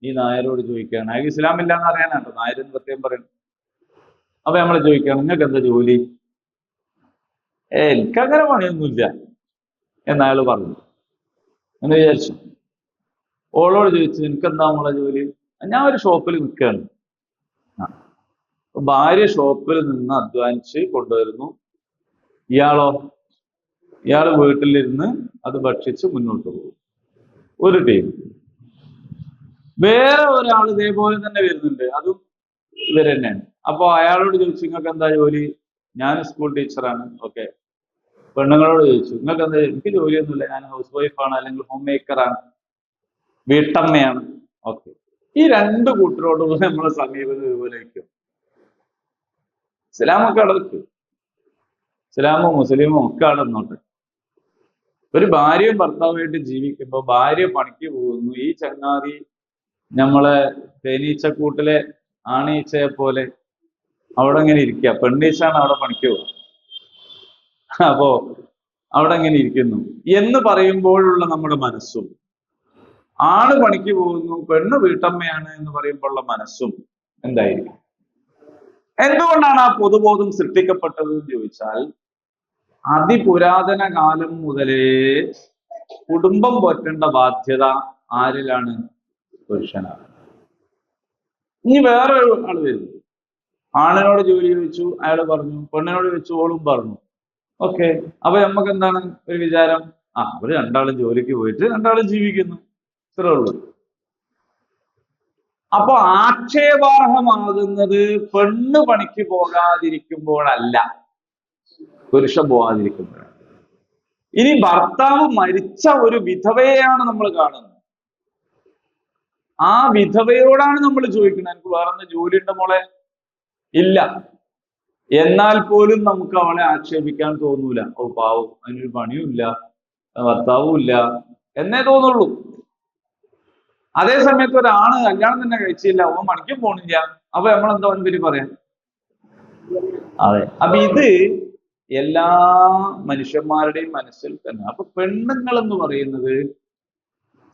[SPEAKER 1] ഈ നായരോട് ചോദിക്കുകയാണ്, അയാൾക്ക് ഇസ്ലാമില്ലാന്ന് അറിയാനാട്ടോ നായരെന്ന് പ്രത്യേകം പറയുന്നു. അപ്പൊ നമ്മൾ ചോദിക്കുകയാണ്, നിങ്ങൾക്ക് എന്താ ജോലി? എനിക്കങ്ങനെ പണിയൊന്നുമില്ല എന്നയാൾ പറഞ്ഞു. എന്ന് വിചാരിച്ചു. ഓളോട് ചോദിച്ചു, എനിക്കെന്താ നമ്മളെ ജോലി? ഞാൻ ഒരു ഷോപ്പിൽ നിൽക്കുകയാണ്. ഭാര്യ ഷോപ്പിൽ നിന്ന് അധ്വാനിച്ച് കൊണ്ടുവരുന്നു. ഇയാള് വീട്ടിലിരുന്ന് അത് ഭക്ഷിച്ച് മുന്നോട്ട് പോകും. ഒരു ടീം. വേറെ ഒരാൾ ഇതേപോലെ തന്നെ വരുന്നുണ്ട്, അതും ഇവർ തന്നെയാണ്. അപ്പൊ അയാളോട് ചോദിച്ചു, നിങ്ങൾക്ക് എന്താ ജോലി? ഞാൻ സ്കൂൾ ടീച്ചറാണ്. ഓക്കെ. പെണ്ണുങ്ങളോട് ചോദിച്ചു, നിങ്ങൾക്ക് എന്താ? എനിക്ക് ജോലിയൊന്നുമില്ല, ഞാൻ ഹൗസ് വൈഫാണ്, അല്ലെങ്കിൽ ഹോം മേക്കറാണ്, വീട്ടമ്മയാണ്. ഓക്കെ. ഈ രണ്ടു കൂട്ടരോട് നമ്മളെ സമീപനം ഇതുപോലെ വയ്ക്കും. ഇസ്ലാമൊക്കെ അവിടെ വെക്കും. ഇസ്ലാമോ മുസ്ലിമോ ഒക്കെ അവിടെ നിന്നോട്ടെ. ഒരു ഭാര്യയും ഭർത്താവുമായിട്ട് ജീവിക്കുമ്പോ ഭാര്യ പണിക്ക് പോകുന്നു, ഈ ചങ്ങാതി നമ്മളെ തേനീച്ചക്കൂട്ടിലെ ആണീച്ചയെ പോലെ അവിടെ ഇങ്ങനെ ഇരിക്കുക. പെണ്ണീച്ചാണ് അവിടെ പണിക്ക് പോകുക. അപ്പോ അവിടെ ഇങ്ങനെ ഇരിക്കുന്നു എന്ന് പറയുമ്പോഴുള്ള നമ്മുടെ മനസ്സും, ആണ് പണിക്ക് പോകുന്നു പെണ്ണ് വീട്ടമ്മയാണ് എന്ന് പറയുമ്പോഴുള്ള മനസ്സും എന്തായിരിക്കും? എന്തുകൊണ്ടാണ് ആ പൊതുബോധം സൃഷ്ടിക്കപ്പെട്ടത് എന്ന് ചോദിച്ചാൽ, അതിപുരാതന കാലം മുതലേ കുടുംബം പോറ്റേണ്ട ബാധ്യത ആരിലാണ്? പുരുഷനാണ്. ഇനി വേറെ ആള് വരുന്നു, ആണിനോട് ജോലി ചോദിച്ചു, അയാൾ പറഞ്ഞു. പെണ്ണിനോട് ചോദിച്ചു, ഓളും പറഞ്ഞു. ഓക്കെ. അപ്പൊ നമുക്ക് എന്താണ് ഒരു വിചാരം? അവര് രണ്ടാളും ജോലിക്ക് പോയിട്ട് രണ്ടാളും ജീവിക്കുന്നു, ഇത്രേ ഉള്ളൂ. അപ്പൊ ആക്ഷേപാർഹമാകുന്നത് പെണ്ണ് പണിക്ക് പോകാതിരിക്കുമ്പോഴല്ല, പുരുഷൻ പോകാതിരിക്കുമ്പോഴാണ്. ഇനി ഭർത്താവ് മരിച്ച ഒരു വിധവയെയാണ് നമ്മൾ കാണുന്നത്. ആ വിധവയോടാണ് നമ്മൾ ചോദിക്കുന്നത്, എനിക്ക് വേറൊന്ന് ജോലി ഉണ്ടോ മോളെ? ഇല്ല. എന്നാൽ പോലും നമുക്ക് അവളെ ആക്ഷേപിക്കാൻ തോന്നൂല. ഓ പാവം, അതിനൊരു പണിയും ഇല്ല, ഭർത്താവും ഇല്ല എന്നേ തോന്നുള്ളൂ. അതേ സമയത്ത് ഒരാണ് കല്യാണം തന്നെ കഴിച്ചില്ല, ഓൻ പണിക്കും പോണില്ല, അപ്പൊ നമ്മളെന്താ പേര് പറയാം? അതെ. അപ്പൊ ഇത് എല്ലാ മനുഷ്യന്മാരുടെയും മനസ്സിൽ തന്നെ. അപ്പൊ പെണ്ണുങ്ങൾ എന്ന് പറയുന്നത്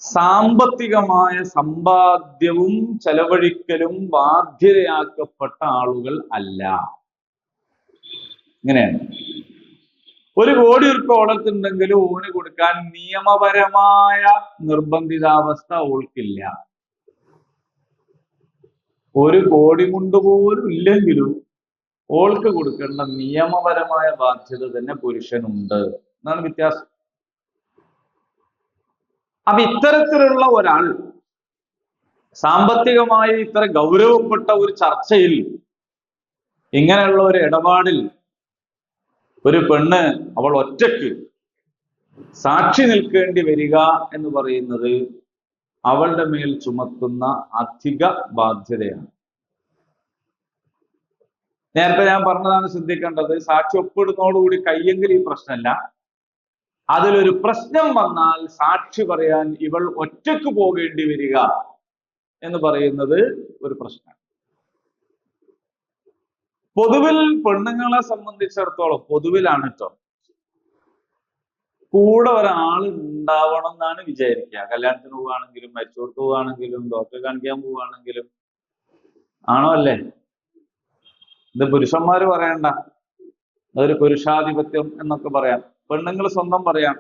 [SPEAKER 1] സാമ്പത്തികമായ സമ്പാദ്യവും ചെലവഴിക്കലും ബാധ്യതയാക്കപ്പെട്ട ആളുകൾ അല്ല. ഇങ്ങനെയാണ്. 1 കോടി ഉറുപ്പിക ഓളത്തുണ്ടെങ്കിലും ഓന് കൊടുക്കാൻ നിയമപരമായ നിർബന്ധിതാവസ്ഥ ഓൾക്കില്ല. 1 കോടി കൊണ്ട് പോലും ഇല്ലെങ്കിലും ഓൾക്ക് കൊടുക്കേണ്ട നിയമപരമായ ബാധ്യത തന്നെ പുരുഷനുണ്ട് എന്നാണ് വ്യത്യാസം. അപ്പൊ ഇത്തരത്തിലുള്ള ഒരാൾ സാമ്പത്തികമായി ഇത്ര ഗൗരവപ്പെട്ട ഒരു ചർച്ചയിൽ, ഇങ്ങനെയുള്ള ഒരു ഇടപാടിൽ ഒരു പെണ്ണ് അവൾ ഒറ്റയ്ക്ക് സാക്ഷി നിൽക്കേണ്ടി വരിക എന്ന് പറയുന്നത് അവളുടെ മേൽ ചുമത്തുന്ന അധിക ബാധ്യതയാണ്. നേരത്തെ ഞാൻ പറഞ്ഞതാണ് ശ്രദ്ധിക്കേണ്ടത്. സാക്ഷി ഒപ്പിടുന്നതോടുകൂടി കയ്യെങ്കിൽ ഈ പ്രശ്നമല്ല. അതിലൊരു പ്രശ്നം വന്നാൽ സാക്ഷി പറയാൻ ഇവൾ ഒറ്റയ്ക്ക് പോകേണ്ടി വരിക എന്ന് പറയുന്നത് ഒരു പ്രശ്നമാണ്. പൊതുവിൽ പെണ്ണുങ്ങളെ സംബന്ധിച്ചിടത്തോളം, പൊതുവിലാണ് കേട്ടോ, കൂടെ ഒരാൾ ഉണ്ടാവണം എന്നാണ് വിചാരിക്കുക. കല്യാണത്തിന് പോവുകയാണെങ്കിലും, മരിച്ചോടത്ത് പോവുകയാണെങ്കിലും, ഡോക്ടറെ കാണിക്കാൻ പോവുകയാണെങ്കിലും. ആണോ അല്ലേ? ഇത് പുരുഷന്മാര് പറയണ്ട, അതൊരു പുരുഷാധിപത്യം എന്നൊക്കെ പറയാം. പെണ്ണുങ്ങൾ സ്വന്തം പറയാം.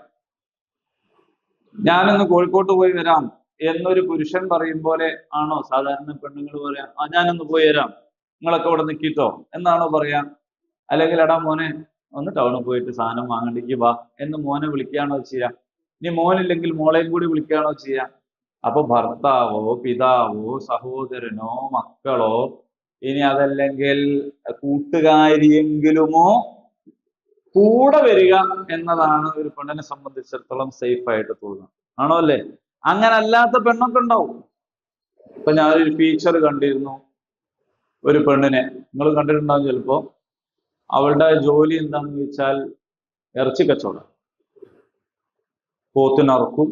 [SPEAKER 1] ഞാനിന്ന് കോഴിക്കോട്ട് പോയി വരാം എന്നൊരു പുരുഷൻ പറയും പോലെ ആണോ സാധാരണ പെണ്ണുങ്ങൾ പറയാം? ഞാനൊന്ന് പോയി വരാം, നിങ്ങളൊക്കെ ഇവിടെ നിൽക്കിട്ടോ എന്നാണോ പറയാം? അല്ലെങ്കിൽ എടാ മോനെ ഒന്ന് ടൗണിൽ പോയിട്ട് സാധനം വാങ്ങണ്ടിക്ക് വാ എന്ന് മോനെ വിളിക്കുകയാണോ ചെയ്യാം? ഇനി മോനില്ലെങ്കിൽ മോളെയും കൂടി വിളിക്കുകയാണോ ചെയ്യാം? അപ്പൊ ഭർത്താവോ പിതാവോ സഹോദരനോ മക്കളോ ഇനി അതല്ലെങ്കിൽ കൂട്ടുകാരിയെങ്കിലുമോ കൂടെ വരിക എന്നതാണ് ഒരു പെണ്ണിനെ സംബന്ധിച്ചിടത്തോളം സേഫ് ആയിട്ട് തോന്നുന്നത്. ആണോ അല്ലേ? അങ്ങനെ അല്ലാത്ത പെണ്ണൊക്കെ ഉണ്ടാവും. ഇപ്പൊ ഞാനൊരു ഫീച്ചർ കണ്ടിരുന്നു, ഒരു പെണ്ണിനെ, നിങ്ങൾ കണ്ടിട്ടുണ്ടാവും ചിലപ്പോ. അവളുടെ ജോലി എന്താണെന്ന് വെച്ചാൽ ഇറച്ചി കച്ചവടം. പോത്തിനറക്കും.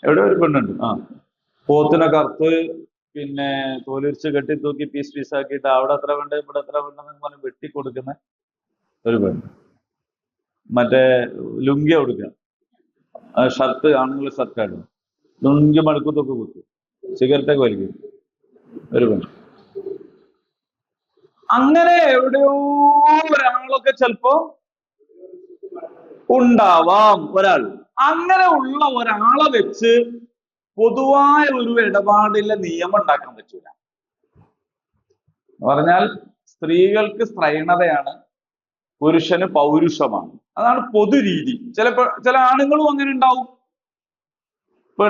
[SPEAKER 1] എവിടെ ഒരു പെണ്ണുണ്ട്, പോത്തിനെ കറുത്ത് പിന്നെ തോലുരിച്ച് കെട്ടി തൂക്കി പീസ് പീസാക്കിയിട്ട് അവിടെ എത്ര വേണ്ട ഇവിടെ എത്ര വേണ്ടെന്ന് പറഞ്ഞ് വെട്ടി കൊടുക്കുന്ന ഒരു പെണ്ണ്. മറ്റേ ലുങ്കി കൊടുക്കുക, ഷർട്ട് ആണുങ്ങൾ ഷർട്ടാണ്, ലുങ്കി മടുക്കത്തൊക്കെ കുത്തും, സിഗരറ്റൊക്കെ വലിക്കും ഒരു പെണ്ണ്. അങ്ങനെ എവിടെയോ ഒരാളൊക്കെ ചിലപ്പോ ഉണ്ടാവാം, ഒരാൾ. അങ്ങനെ ഉള്ള ഒരാളെ വെച്ച് പൊതുവായ ഒരു ഇടപാടിലെ നിയമം ഉണ്ടാക്കാൻ പറ്റൂല. എന്ന് പറഞ്ഞാൽ സ്ത്രീകൾക്ക് സ്ത്രൈണതയാണ്, പുരുഷന് പൗരുഷമാണ്. അതാണ് പൊതുരീതി. ചില ആണുങ്ങളും അങ്ങനെ ഉണ്ടാവും. ഇപ്പൊ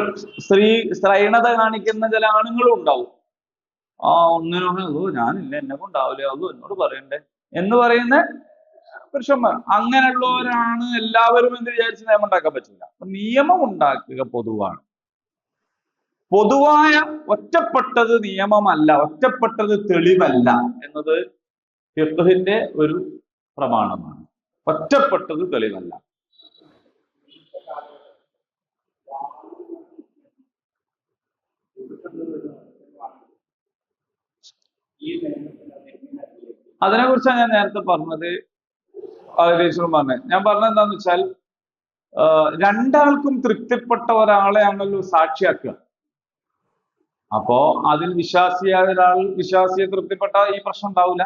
[SPEAKER 1] സ്ത്രൈണത കാണിക്കുന്ന ചില ആണുങ്ങളും ഉണ്ടാവും. ഒന്നിനോട് അതോ ഞാനില്ല, എന്നെ കൊണ്ടാവില്ല, അതോ എന്നോട് പറയണ്ടേ എന്ന് പറയുന്ന പുരുഷന്മാർ. അങ്ങനെയുള്ളവരാണ് എല്ലാവരും എന്ന് വിചാരിച്ച് നിയമം ഉണ്ടാക്കാൻ പറ്റില്ല. അപ്പൊ നിയമം ഉണ്ടാക്കുക പൊതുവാണ്. പൊതുവായ ഒറ്റപ്പെട്ടത് നിയമമല്ല, ഒറ്റപ്പെട്ടത് തെളിവല്ല എന്നത് ഫിഖ്ഹിന്റെ ഒരു പ്രമാണമാണ്. ഒറ്റപ്പെട്ടത് തെളിവല്ല. അതിനെ കുറിച്ചാണ് ഞാൻ നേരത്തെ പറഞ്ഞത്. ഞാൻ പറഞ്ഞത് എന്താന്ന് വെച്ചാൽ, രണ്ടാൾക്കും തൃപ്തിപ്പെട്ട ഒരാളെയാണല്ലോ സാക്ഷിയാക്കുക. അപ്പോ അതിൽ വിശ്വാസിയായ ഒരാൾ വിശ്വാസിയെ തൃപ്തിപ്പെട്ട ഈ പ്രശ്നം ഉണ്ടാവില്ല.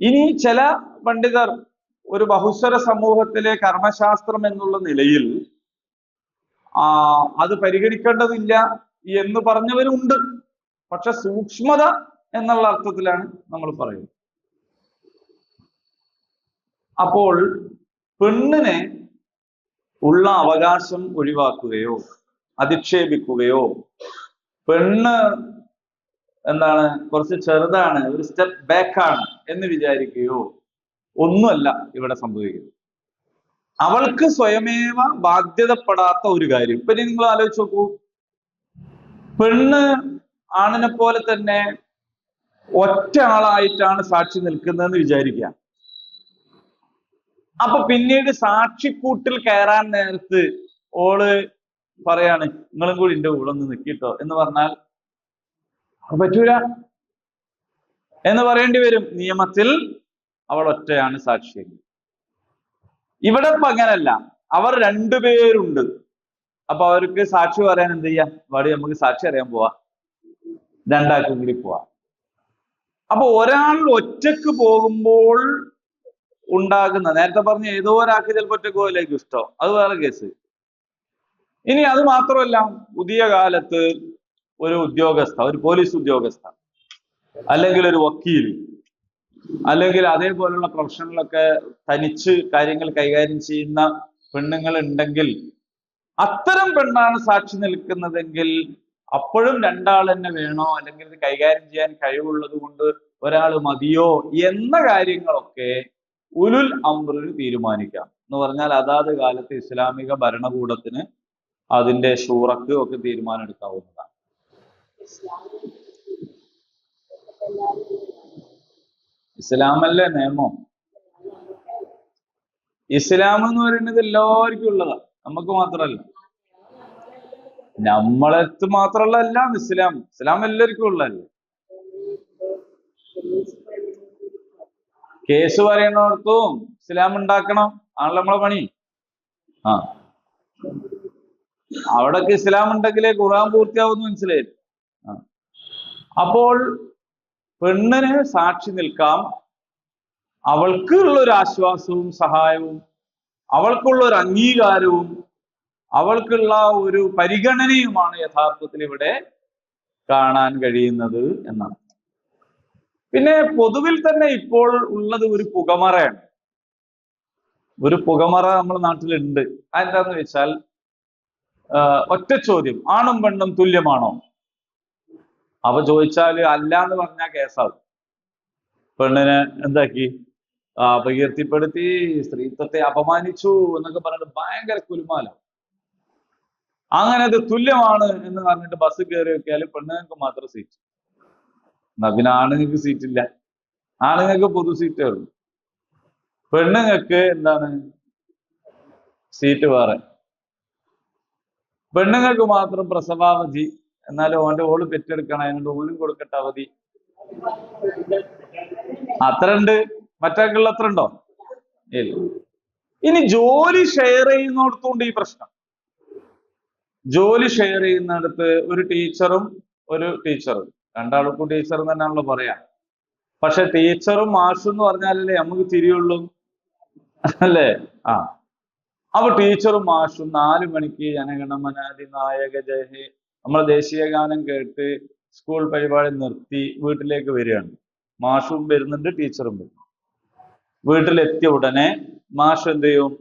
[SPEAKER 1] ഇനി ചില പണ്ഡിതർ ഒരു ബഹുസ്വര സമൂഹത്തിലെ കർമ്മശാസ്ത്രം എന്നുള്ള നിലയിൽ അത് പരിഗണിക്കേണ്ടതില്ല എന്ന് പറഞ്ഞവരുണ്ട്. പക്ഷെ സൂക്ഷ്മത എന്നുള്ള അർത്ഥത്തിലാണ് നമ്മൾ പറയുന്നത്. അപ്പോൾ പെണ്ണിനെ ഉള്ള അവകാശം ഒഴിവാക്കുകയോ അധിക്ഷേപിക്കുകയോ, പെണ്ണ് എന്താണ് കുറച്ച് ചെറുതാണ്, ഒരു സ്റ്റെപ്പ് ബാക്കാണ് എന്ന് വിചാരിക്കുകയോ ഒന്നുമല്ല ഇവിടെ സംഭവിക്കുന്നത്. അവൾക്ക് സ്വയമേവ ബാധ്യതപ്പെടാത്ത ഒരു കാര്യം. ഇപ്പൊ നിങ്ങൾ ആലോചിച്ച് നോക്കൂ, പെണ്ണ് ആണിനെ പോലെ തന്നെ ഒറ്റ ആളായിട്ടാണ് സാക്ഷി നിൽക്കുന്നതെന്ന് വിചാരിക്കുക. അപ്പൊ പിന്നീട് സാക്ഷിക്കൂട്ടിൽ കയറാൻ നേരത്ത് ഓള് പറയാണ് നിങ്ങളും കൂടി എന്റെ കൂടെ ഒന്ന് നിൽക്കിട്ടോ എന്ന് പറഞ്ഞാൽ പറ്റൂല എന്ന് പറയേണ്ടി വരും. നിയമത്തിൽ അവൾ ഒറ്റയാണ് സാക്ഷി. ഇവിടെ ഇപ്പൊ അങ്ങനല്ല, അവർ രണ്ടുപേരുണ്ട്. അപ്പൊ അവർക്ക് സാക്ഷി പറയാൻ എന്ത് ചെയ്യാം, വാടി നമുക്ക് സാക്ഷി അറിയാൻ പോവാ, രണ്ടാൾക്കും കൂടി പോവാ. അപ്പൊ ഒരാൾ ഒറ്റക്ക് പോകുമ്പോൾ ഉണ്ടാകുന്ന, നേരത്തെ പറഞ്ഞ ഏതോ ഒരാൾക്ക് ചിലപ്പോൾ ഒറ്റക്ക് പോകാനായിരിക്കും ഇഷ്ടം, അത് വേറെ കേസ്. ഇനി അത് മാത്രമല്ല, പുതിയ കാലത്ത് ഒരു ഉദ്യോഗസ്ഥ, ഒരു പോലീസ് ഉദ്യോഗസ്ഥ, അല്ലെങ്കിൽ ഒരു വക്കീൽ, അല്ലെങ്കിൽ അതേപോലുള്ള പ്രൊഫഷനിലൊക്കെ തനിച്ച് കാര്യങ്ങൾ കൈകാര്യം ചെയ്യുന്ന പെണ്ണുങ്ങൾ ഉണ്ടെങ്കിൽ, അത്തരം പെണ്ണാണ് സാക്ഷി നിൽക്കുന്നതെങ്കിൽ അപ്പോഴും രണ്ടാൾ തന്നെ വേണോ, അല്ലെങ്കിൽ ഇത് കൈകാര്യം ചെയ്യാൻ കഴിവുള്ളത് കൊണ്ട് ഒരാൾ മതിയോ എന്ന കാര്യങ്ങളൊക്കെ ഉലുൽ അംറിന് തീരുമാനിക്കാം. എന്ന് പറഞ്ഞാൽ അതാത് കാലത്ത് ഇസ്ലാമിക ഭരണകൂടത്തിന് അതിന്റെ ഷൂറക്ക് ഒക്കെ തീരുമാനം എടുക്കാവുന്നതാണ്. ഇസ്ലാമല്ലേ നിയമം. ഇസ്ലാം എന്ന് പറയുന്നത് എല്ലാവർക്കും ഉള്ളതാ, നമുക്ക് മാത്രമല്ല. നമ്മളടുത്ത് മാത്രമുള്ളതല്ല ഇസ്ലാം, ഇസ്ലാം എല്ലാവർക്കും ഉള്ളതല്ലേ. കേസ് പറയുന്നിടത്തും ഇസ്ലാം ഉണ്ടാക്കണം, ആണല്ലോ നമ്മളെ പണി. അവിടൊക്കെ ഇസ്ലാം ഉണ്ടെങ്കിലേ ഖുർആൻ പൂർത്തിയാവുമെന്ന് മനസ്സിലായി. അപ്പോൾ പെണ്ണിന് സാക്ഷി നിൽക്കാം, അവൾക്കുള്ള ഒരു ആശ്വാസവും സഹായവും, അവൾക്കുള്ള ഒരു അംഗീകാരവും, അവൾക്കുള്ള ഒരു പരിഗണനയുമാണ് യഥാർത്ഥത്തിൽ ഇവിടെ കാണാൻ കഴിയുന്നത് എന്നാണ്. പിന്നെ പൊതുവിൽ തന്നെ ഇപ്പോൾ ഉള്ളത് ഒരു പുകമറയാണ്. ഒരു പുകമറ നമ്മുടെ നാട്ടിലുണ്ട്. അതെന്താന്ന് വെച്ചാൽ, ഒറ്റ ചോദ്യം, ആണും പെണ്ണും തുല്യമാണോ? അപ്പൊ ചോദിച്ചാൽ അല്ല എന്ന് പറഞ്ഞാൽ കേസാവും. പെണ്ണിനെ എന്താക്കി, അപകീർത്തിപ്പെടുത്തി, സ്ത്രീത്വത്തെ അപമാനിച്ചു എന്നൊക്കെ പറഞ്ഞിട്ട് ഭയങ്കര കുലുമാല. അങ്ങനെ അത് തുല്യമാണ് എന്ന് പറഞ്ഞിട്ട് ബസ് കയറി വെക്കിയാൽ പെണ്ണുങ്ങൾക്ക് മാത്രം സീറ്റ്. എന്നാ പിന്നെ ആണുങ്ങൾക്ക് സീറ്റ് ഇല്ല. ആണുങ്ങൾക്ക് പൊതു സീറ്റേ ഉള്ളൂ. പെണ്ണുങ്ങൾക്ക് എന്താണ് സീറ്റ് വേറെ. പെണ്ണുങ്ങൾക്ക് മാത്രം പ്രസവാവധി. എന്നാലും ഓള് പെറ്റെടുക്കണം, അതിനോട് ഓനും കൊടുക്കട്ടെ അവധി. അത്ര ഉണ്ട്. മറ്റേക്കുള്ള അത്ര ഉണ്ടോ? ഇല്ല. ഇനി ജോലി ഷെയർ ചെയ്യുന്നിടത്തുകൊണ്ട് ഈ പ്രശ്നം. ജോലി ഷെയർ ചെയ്യുന്നിടത്ത് ഒരു ടീച്ചറും രണ്ടാൾക്കും ടീച്ചർ തന്നെയാണല്ലോ പറയാ. പക്ഷെ ടീച്ചറും മാഷും എന്ന് പറഞ്ഞാലല്ലേ നമുക്ക് തിരിയുള്ളൂ, അല്ലേ? അപ്പൊ ടീച്ചറും മാഷും 4 മണിക്ക് ജനഗണമനാദി നായക ജയ നമ്മളെ ദേശീയ ഗാനം കേട്ട് സ്കൂൾ പരിപാടി നിർത്തി വീട്ടിലേക്ക് വരികയാണ്. മാഷും വരുന്നുണ്ട്, ടീച്ചറും വരുന്നു. വീട്ടിലെത്തിയ ഉടനെ മാഷ് എന്ത് ചെയ്യും?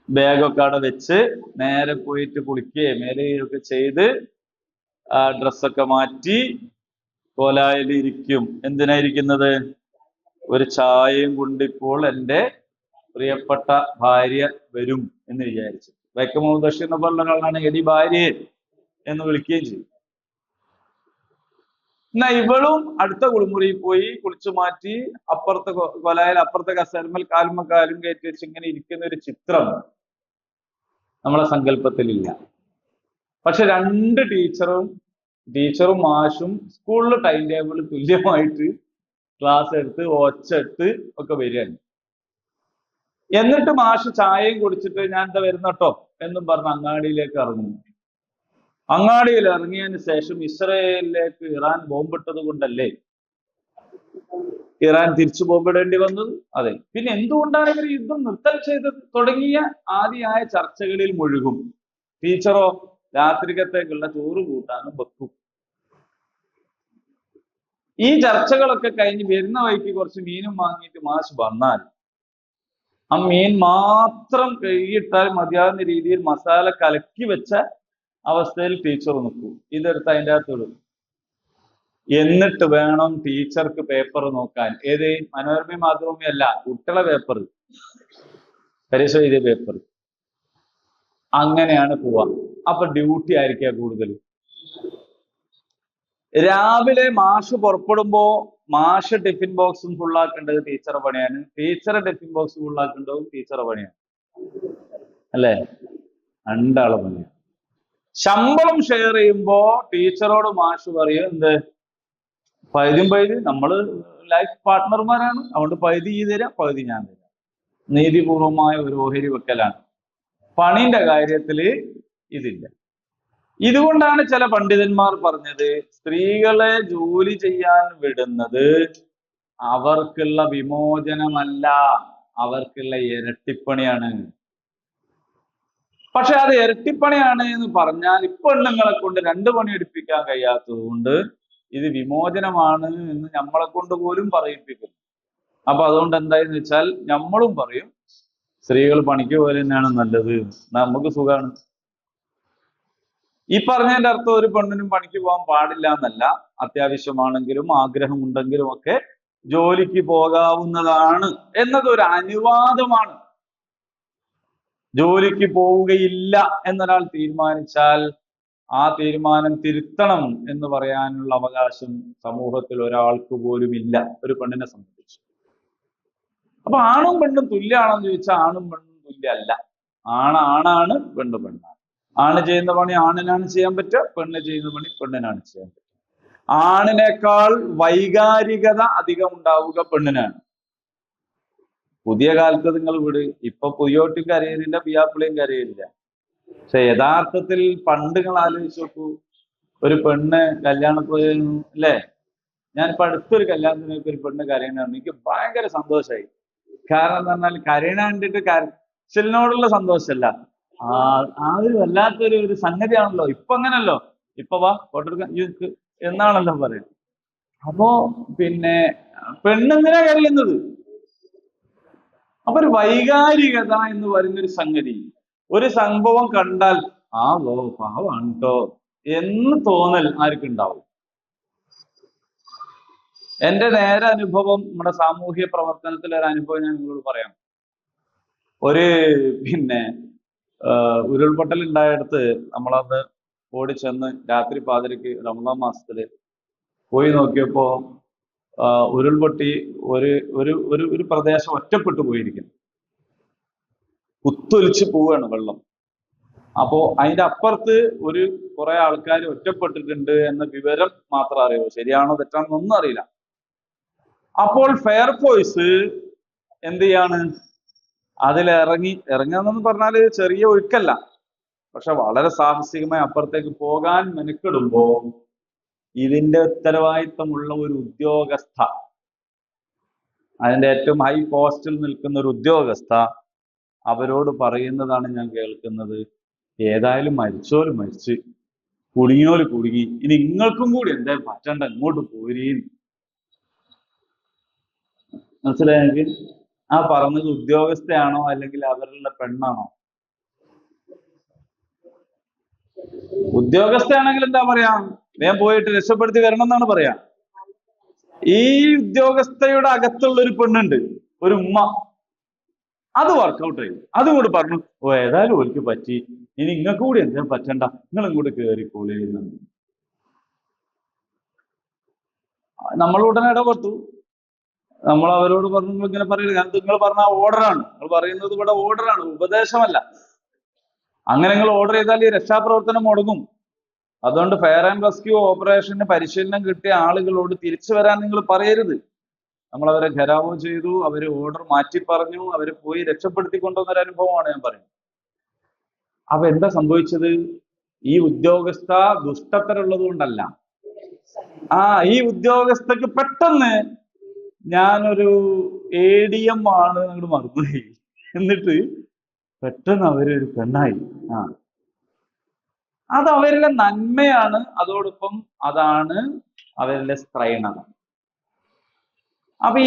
[SPEAKER 1] ബാഗൊക്കെ അവിടെ വെച്ച് നേരെ പോയിട്ട് കുളിക്കുകയും മേലെയൊക്കെ ചെയ്ത് ഡ്രസ്സൊക്കെ മാറ്റി കോലായിൽ ഇരിക്കും. എന്തിനായിരിക്കുന്നത്? ഒരു ചായയും കൊണ്ടിപ്പോൾ എൻ്റെ പ്രിയപ്പെട്ട ഭാര്യ വരും എന്ന് വിചാരിച്ചു. വൈക്കമൂന്ന് ബഷീർ എന്ന് പറഞ്ഞ ഒരാളാണ് എടി ഭാര്യയെ എന്ന് വിളിക്കുകയും ചെയ്യും. എന്നാ ഇവളും അടുത്ത കുളിമുറിയിൽ പോയി കുളിച്ചു മാറ്റി അപ്പുറത്തെ കൊലായിൽ അപ്പുറത്തെ കസേരമേൽ കാലും കയറ്റി വെച്ച് ഇങ്ങനെ ഇരിക്കുന്ന ഒരു ചിത്രം നമ്മളെ സങ്കല്പത്തിലില്ല. പക്ഷെ 2 ടീച്ചറും മാഷും സ്കൂളിൽ ടൈം ടേബിൾ തുല്യമായിട്ട് ക്ലാസ് എടുത്ത് ഒച്ചെടുത്ത് ഒക്കെ വരികയാണ്. എന്നിട്ട് മാഷ് ചായയും കുടിച്ചിട്ട് ഞാൻ എന്താ വരുന്നട്ടോ എന്നും പറഞ്ഞ് അങ്ങാടിയിലേക്ക് ഇറങ്ങുന്നു. അങ്ങാടിയിൽ ഇറങ്ങിയതിന് ശേഷം ഇസ്രയേലിലേക്ക് ഇറാൻ ബോംബിട്ടത് കൊണ്ടല്ലേ ഇറാൻ തിരിച്ചു ബോംബിടേണ്ടി വന്നത്? അതെ. പിന്നെ എന്തുകൊണ്ടാണ് ഇവർ യുദ്ധം നിർത്തൽ ചെയ്തത് തുടങ്ങിയ ആദ്യമായ ചർച്ചകളിൽ മുഴുകും. ടീച്ചറോ രാത്രികത്തേക്കുള്ള ചോറ് കൂട്ടാനും വെക്കും. ഈ ചർച്ചകളൊക്കെ കഴിഞ്ഞ് വരുന്ന വഴിക്ക് കുറച്ച് മീനും വാങ്ങിയിട്ട് മാഷ് വന്നാൽ ആ മീൻ മാത്രം കഴുകിയിട്ടാൽ മതിയാവുന്ന രീതിയിൽ മസാല കലക്കി വെച്ച അവസ്ഥയിൽ ടീച്ചർ നിൽക്കും. ഇതെടുത്ത് അതിൻ്റെ അകത്തിടും. എന്നിട്ട് വേണം ടീച്ചർക്ക് പേപ്പർ നോക്കാൻ. ഏത്? മനോരമ മാതൃഭൂമിയല്ല, കുട്ടികളെ പേപ്പർ, പരീക്ഷ എഴുതിയ പേപ്പർ. അങ്ങനെയാണ് പോവാ. അപ്പൊ ഡ്യൂട്ടി ആയിരിക്കുക കൂടുതൽ. രാവിലെ മാഷ് പുറപ്പെടുമ്പോ മാഷ് ടിഫിൻ ബോക്സും ഫുള്ളാക്കേണ്ടത് ടീച്ചറെ പണിയാണ്. ടീച്ചറെ ടിഫിൻ ബോക്സ് ഫുള്ളാക്കേണ്ടതും ടീച്ചറെ പണിയാണ്, അല്ലേ? 2 ആളെ പണിയാണ്. ശമ്പളം ഷെയർ ചെയ്യുമ്പോ ടീച്ചറോട് മാഷ് പറയും എന്ത്? പകുതി നമ്മള് ലൈഫ് പാർട്ട്ണർമാരാണ്, അതുകൊണ്ട് പകുതി ഈ തരാം, പകുതി ഞാൻ തരാം. നീതിപൂർവമായ ഒരു ഓഹരി വെക്കലാണ്. പണിന്റെ കാര്യത്തില് ഇതില്ല. ഇതുകൊണ്ടാണ് ചില പണ്ഡിതന്മാർ പറഞ്ഞത് സ്ത്രീകളെ ജോലി ചെയ്യാൻ വിടുന്നത് അവർക്കുള്ള വിമോചനമല്ല, അവർക്കുള്ള ഇരട്ടിപ്പണിയാണ്. പക്ഷെ അത് ഇരട്ടിപ്പണിയാണ് എന്ന് പറഞ്ഞാൽ പെണ്ണുങ്ങളെ കൊണ്ട് 2 പണി എടുപ്പിക്കാൻ കഴിയാത്തത് കൊണ്ട് ഇത് വിമോചനമാണ് എന്ന് നമ്മളെ കൊണ്ട് പോലും പറയിപ്പിക്കുന്നു. അപ്പൊ അതുകൊണ്ട് എന്തായെന്ന് വെച്ചാൽ നമ്മളും പറയും സ്ത്രീകൾ പണിക്ക് പോലെ തന്നെയാണ് നല്ലത്, നമുക്ക് സുഖമാണ്. ഈ പറഞ്ഞതിന്റെ അർത്ഥം ഒരു പെണ്ണിനും പണിക്ക് പോകാൻ പാടില്ല എന്നല്ല. അത്യാവശ്യമാണെങ്കിലും ആഗ്രഹമുണ്ടെങ്കിലും ഒക്കെ ജോലിക്ക് പോകാവുന്നതാണ് എന്നതൊരു അനുവാദമാണ്. ജോലിക്ക് പോവുകയില്ല എന്നൊരാൾ തീരുമാനിച്ചാൽ ആ തീരുമാനം തിരുത്തണം എന്ന് പറയാനുള്ള അവകാശം സമൂഹത്തിൽ ഒരാൾക്ക് പോലും ഇല്ല, ഒരു പെണ്ണിനെ സംബന്ധിച്ച്. അപ്പൊ ആണും പെണ്ണും തുല്യാണെന്ന് ചോദിച്ചാൽ ആണും പെണ്ണും തുല്യമല്ല. ആണാണ്, പെണ്ണ് പെണ്ണാണ്. ആണ് ചെയ്യുന്ന പണി ആണിനാണ് ചെയ്യാൻ പറ്റുക, പെണ്ണ് ചെയ്യുന്ന പണി പെണ്ണിനാണ് ചെയ്യാൻ പറ്റുക. ആണിനേക്കാൾ വൈകാരികത അധികം ഉണ്ടാവുക പെണ്ണിനാണ്. പുതിയ കാലത്ത് നിങ്ങൾ വിട്, ഇപ്പൊ പുതിയോട്ടും കരയുന്നില്ല, പിയാപ്പിളയും കരയില്ല. പക്ഷെ യഥാർത്ഥത്തിൽ പണ്ട് നിങ്ങൾ ആലോചിച്ച് നോക്കൂ, ഒരു പെണ്ണ് കല്യാണത്തിന് അല്ലേ, ഞാനിപ്പോ അടുത്തൊരു കല്യാണത്തിനൊക്കെ ഒരു പെണ്ണ് കരയണാണ്, എനിക്ക് ഭയങ്കര സന്തോഷമായി. കാരണം എന്ന് പറഞ്ഞാൽ കരയണ കണ്ടിട്ട് കരച്ചിലിനോടുള്ള സന്തോഷമല്ല, ആ ഒരു വല്ലാത്തൊരു സംഗതിയാണല്ലോ. ഇപ്പൊ അങ്ങനല്ലോ, ഇപ്പൊ വാ ഫോട്ടോ എന്നാണല്ലോ പറയുന്നത്. അപ്പോ പിന്നെ പെണ്ണെന്തിനാ കരയുന്നത്? അപ്പൊ ഒരു വൈകാരികത എന്ന് പറയുന്നൊരു സംഗതി, ഒരു സംഭവം കണ്ടാൽ പാവാണ് കേട്ടോ എന്ന് തോന്നൽ ആർക്കുണ്ടാവും? എന്റെ നേരെ അനുഭവം, നമ്മുടെ സാമൂഹ്യ പ്രവർത്തനത്തിലെ ഒരു അനുഭവം ഞാൻ നിങ്ങളോട് പറയാം. ഒരു ഉരുൾപൊട്ടൽ ഉണ്ടായിടത്ത് നമ്മളന്ന് ഓടിച്ചെന്ന് രാത്രി പാതിരക്ക് റമദാൻ മാസത്തില് പോയി നോക്കിയപ്പോ ഉരുൾപൊട്ടി ഒരു ഒരു ഒരു ഒരു പ്രദേശം ഒറ്റപ്പെട്ടു പോയിരിക്കുന്നു. കുത്തൊലിച്ച് പോവുകയാണ് വെള്ളം. അപ്പോ അതിന്റെ അപ്പുറത്ത് ഒരു കുറെ ആൾക്കാർ ഒറ്റപ്പെട്ടിട്ടുണ്ട് എന്ന വിവരം മാത്രം അറിയൂ. ശരിയാണോ തെറ്റാണോ ഒന്നും അറിയില്ല. അപ്പോൾ ഫയർഫോഴ്സ് എന്ത് ചെയ്യാണ്, ഇറങ്ങാന്ന് പറഞ്ഞാല് ചെറിയ ഒഴുക്കല്ല, പക്ഷെ വളരെ സാഹസികമായി അപ്പുറത്തേക്ക് പോകാൻ മെനക്കെടുമ്പോ ഇതിന്റെ ഉത്തരവാദിത്തമുള്ള ഒരു ഉദ്യോഗസ്ഥ, അതിന്റെ ഏറ്റവും ഹൈ പോസ്റ്റിൽ നിൽക്കുന്ന ഒരു ഉദ്യോഗസ്ഥ അവരോട് പറയുന്നതാണ് ഞാൻ കേൾക്കുന്നത്, ഏതായാലും മരിച്ചോല് മരിച്ച്, കുടുങ്ങിയോല് കുടുങ്ങി, ഇനി നിങ്ങൾക്കും കൂടി എന്തായാലും പറ്റണ്ട, ഇങ്ങോട്ട് പോരീന്ന്. മനസ്സിലായെങ്കിൽ ആ പറഞ്ഞത് ഉദ്യോഗസ്ഥയാണോ അല്ലെങ്കിൽ അവരുടെ പെണ്ണാണോ? ഉദ്യോഗസ്ഥയാണെങ്കിൽ എന്താ പറയാ, വേഗം പോയിട്ട് രക്ഷപ്പെടുത്തി വരണം എന്നാണ് പറയാ. ഈ ഉദ്യോഗസ്ഥയുടെ അകത്തുള്ള ഒരു പെണ്ണുണ്ട്, ഒരു ഉമ്മ, അത് വർക്കൗട്ട് ചെയ്തു. അതും കൂടി പറഞ്ഞു, ഓ ഏതായാലും ഓർക്ക് പറ്റി, ഇനി നിങ്ങൾക്ക് കൂടി എന്താ പറ്റണ്ട, നിങ്ങൾ ഇങ്ങോട്ട് കയറിക്കോളി. നമ്മൾ ഉടനെ ഇടപെട്ടു. നമ്മൾ അവരോട് പറഞ്ഞു, ഇങ്ങനെ പറയുന്നത് നിങ്ങൾ പറഞ്ഞ ഓർഡറാണ്, നിങ്ങൾ പറയുന്നത് ഇവിടെ ഓർഡറാണ്, ഉപദേശമല്ല. അങ്ങനെ നിങ്ങൾ ഓർഡർ ചെയ്താൽ ഈ രക്ഷാപ്രവർത്തനം മുടങ്ങും. അതുകൊണ്ട് ഫയർ ആൻഡ് റെസ്ക്യൂ ഓപ്പറേഷന് പരിശീലനം കിട്ടിയ ആളുകളോട് തിരിച്ചു വരാൻ നിങ്ങൾ പറയരുത്. നമ്മൾ അവരെ ഘെരാവോ ചെയ്തു, അവര് ഓർഡർ മാറ്റി പറഞ്ഞു, അവര് പോയി രക്ഷപ്പെടുത്തി കൊണ്ടുവന്നൊരു അനുഭവമാണ് ഞാൻ പറയുന്നത്. അപ്പൊ എന്താ സംഭവിച്ചത്? ഈ ഉദ്യോഗസ്ഥ ദുഷ്ടത്തരുള്ളത് കൊണ്ടല്ല. ഈ ഉദ്യോഗസ്ഥക്ക് പെട്ടെന്ന് ഞാനൊരു ADM ആണ് അങ്ങോട്ട് മറന്നുപോയി. എന്നിട്ട് പെട്ടെന്ന് അവരൊരു പെണ്ണായി. അത് അവരുടെ നന്മയാണ്, അതോടൊപ്പം അതാണ് അവരുടെ സ്ത്രൈണത. അപ്പൊ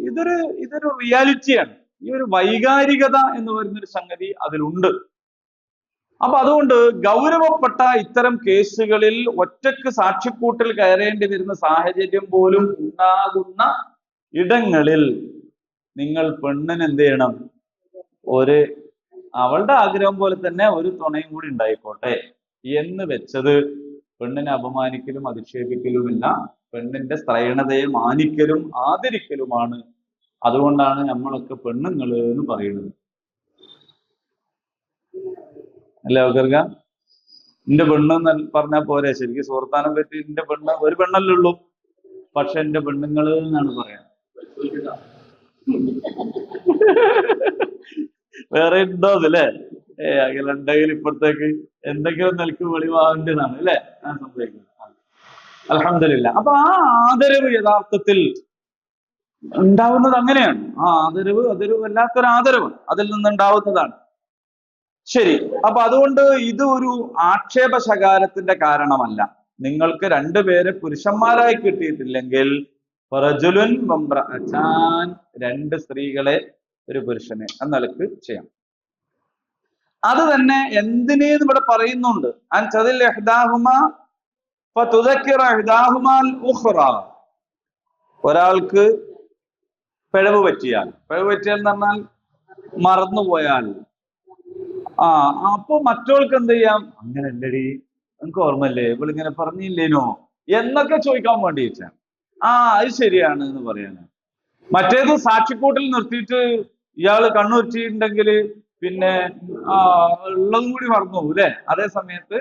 [SPEAKER 1] ഇതൊരു റിയാലിറ്റിയാണ്. ഈ ഒരു വൈകാരികത എന്ന് പറയുന്നൊരു സംഗതി അതിലുണ്ട്. അപ്പൊ അതുകൊണ്ട് ഗൗരവപ്പെട്ട ഇത്തരം കേസുകളിൽ ഒറ്റക്ക് സാക്ഷിക്കൂട്ടിൽ കയറേണ്ടി വരുന്ന സാഹചര്യം പോലും ഉണ്ടാകുന്ന ഇടങ്ങളിൽ നിങ്ങൾ പെണ്ണിന് എന്ത് ചെയ്യണം, അവളുടെ ആഗ്രഹം പോലെ തന്നെ ഒരു തുണയും കൂടി ഉണ്ടായിക്കോട്ടെ എന്ന് വെച്ചത് പെണ്ണിനെ അപമാനിക്കലും അധിക്ഷേപിക്കലുമില്ല, പെണ്ണിന്റെ സ്ത്രൈണതയെ മാനിക്കലും ആദരിക്കലുമാണ്. അതുകൊണ്ടാണ് നമ്മളൊക്കെ പെണ്ണുങ്ങള് എന്ന് പറയുന്നത്. അല്ലേ അവർക്ക് എന്റെ പെണ്ണ് പറഞ്ഞാൽ പോരെ? ശരിക്കും സുഹൃത്താനം പറ്റി എന്റെ പെണ്ണ് ഒരു പെണ്ണല്ലേ ഉള്ളൂ, പക്ഷെ എന്റെ പെണ്ണുങ്ങള് എന്നാണ് പറയാ. വേറെ ഉണ്ടോ അതല്ലേ? അങ്ങനെ ഉണ്ടെങ്കിൽ ഇപ്പഴത്തേക്ക് എന്തെങ്കിലും നിലക്ക് വെളിവാകേണ്ടതാണ് അല്ലേ സംഭവിക്കുന്നത്. അൽഹംദുലില്ലാ. അപ്പൊ ആ ആദരവ് യഥാർത്ഥത്തിൽ ഉണ്ടാവുന്നത് അങ്ങനെയാണ്. ആ ആദരവ് അതൊരു വല്ലാത്തൊരു ആദരവ് അതിൽ നിന്നുണ്ടാവുന്നതാണ്. ശരി. അപ്പൊ അതുകൊണ്ട് ഇത് ഒരു ആക്ഷേപശകാരത്തിന്റെ കാരണമല്ല. നിങ്ങൾക്ക് രണ്ടുപേരെ പുരുഷന്മാരായി കിട്ടിയിട്ടില്ലെങ്കിൽ റജുലുൻ വംറഅതാൻ, രണ്ട് സ്ത്രീകളെ ഒരു പുരുഷനെ എന്നലക്ക് ചെയ്യാം. അത് തന്നെ എന്തിനേന്ന് ഇവിടെ പറയുന്നുണ്ട്. ഒരാൾക്ക് പിഴവ് പറ്റിയാൽ എന്ന് പറഞ്ഞാൽ മറന്നുപോയാൽ, അപ്പൊ മറ്റോൾക്ക് എന്ത് ചെയ്യാം, അങ്ങനെ അല്ലടി എനിക്ക് ഓർമ്മല്ലേ, ഇവളിങ്ങനെ പറഞ്ഞില്ലേനോ എന്നൊക്കെ ചോദിക്കാൻ വേണ്ടി വെച്ചാൽ അത് ശരിയാണ് എന്ന് പറയാന്. മറ്റേത് സാക്ഷിക്കൂട്ടിൽ നിർത്തിയിട്ട് ഇയാള് കണ്ണുറ്റിയിട്ടുണ്ടെങ്കിൽ പിന്നെ ഉള്ളതും കൂടി മറന്നു പോകും അല്ലെ? അതേ സമയത്ത്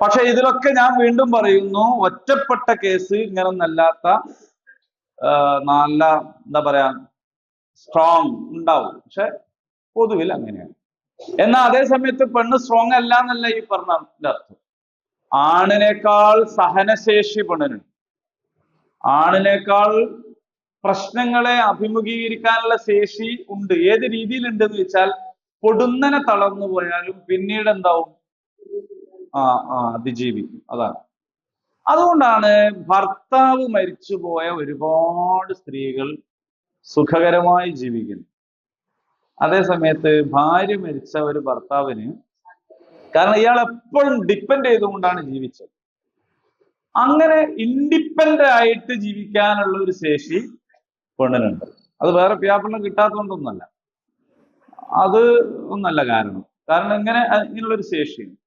[SPEAKER 1] പക്ഷെ ഇതിലൊക്കെ ഞാൻ വീണ്ടും പറയുന്നു, ഒറ്റപ്പെട്ട കേസ് ഇങ്ങനൊന്നല്ലാത്ത നല്ല എന്താ പറയാ സ്ട്രോങ് ഉണ്ടാവും, പക്ഷെ പൊതുവിൽ അങ്ങനെയാണ്. എന്നാൽ അതേ സമയത്ത് പെണ്ണ് സ്ട്രോങ് അല്ല എന്നല്ല ഈ പറഞ്ഞതിന്റെ അർത്ഥം. ആണിനേക്കാൾ സഹനശേഷി പെണ്ണിനുണ്ട്. ആണിനേക്കാൾ പ്രശ്നങ്ങളെ അഭിമുഖീകരിക്കാനുള്ള ശേഷി ഉണ്ട്. ഏത് രീതിയിലുണ്ടെന്ന് വെച്ചാൽ പൊടുന്നനെ തളർന്നു പോയാലും പിന്നീട് എന്താവും, അതിജീവിക്കും. അതാണ്. അതുകൊണ്ടാണ് ഭർത്താവ് മരിച്ചുപോയ ഒരുപാട് സ്ത്രീകൾ സുഖകരമായി ജീവിക്കുന്നത്. അതേ സമയത്ത് ഭാര്യ മരിച്ച ഒരു ഭർത്താവിന്, കാരണം ഇയാൾ എപ്പോഴും ഡിപ്പെൻഡ് ചെയ്തുകൊണ്ടാണ് ജീവിച്ചത്, അങ്ങനെ ഇൻഡിപെൻഡന്റ് ആയിട്ട് ജീവിക്കാനുള്ള ഒരു ശേഷി പെണ്ണിനുണ്ട്. അത് വേറെ വ്യാപനം കിട്ടാത്തതുകൊണ്ടൊന്നല്ല. അത് ഒന്നല്ല കാരണം. കാരണം ഇങ്ങനെയുള്ളൊരു ശേഷിയുണ്ട്.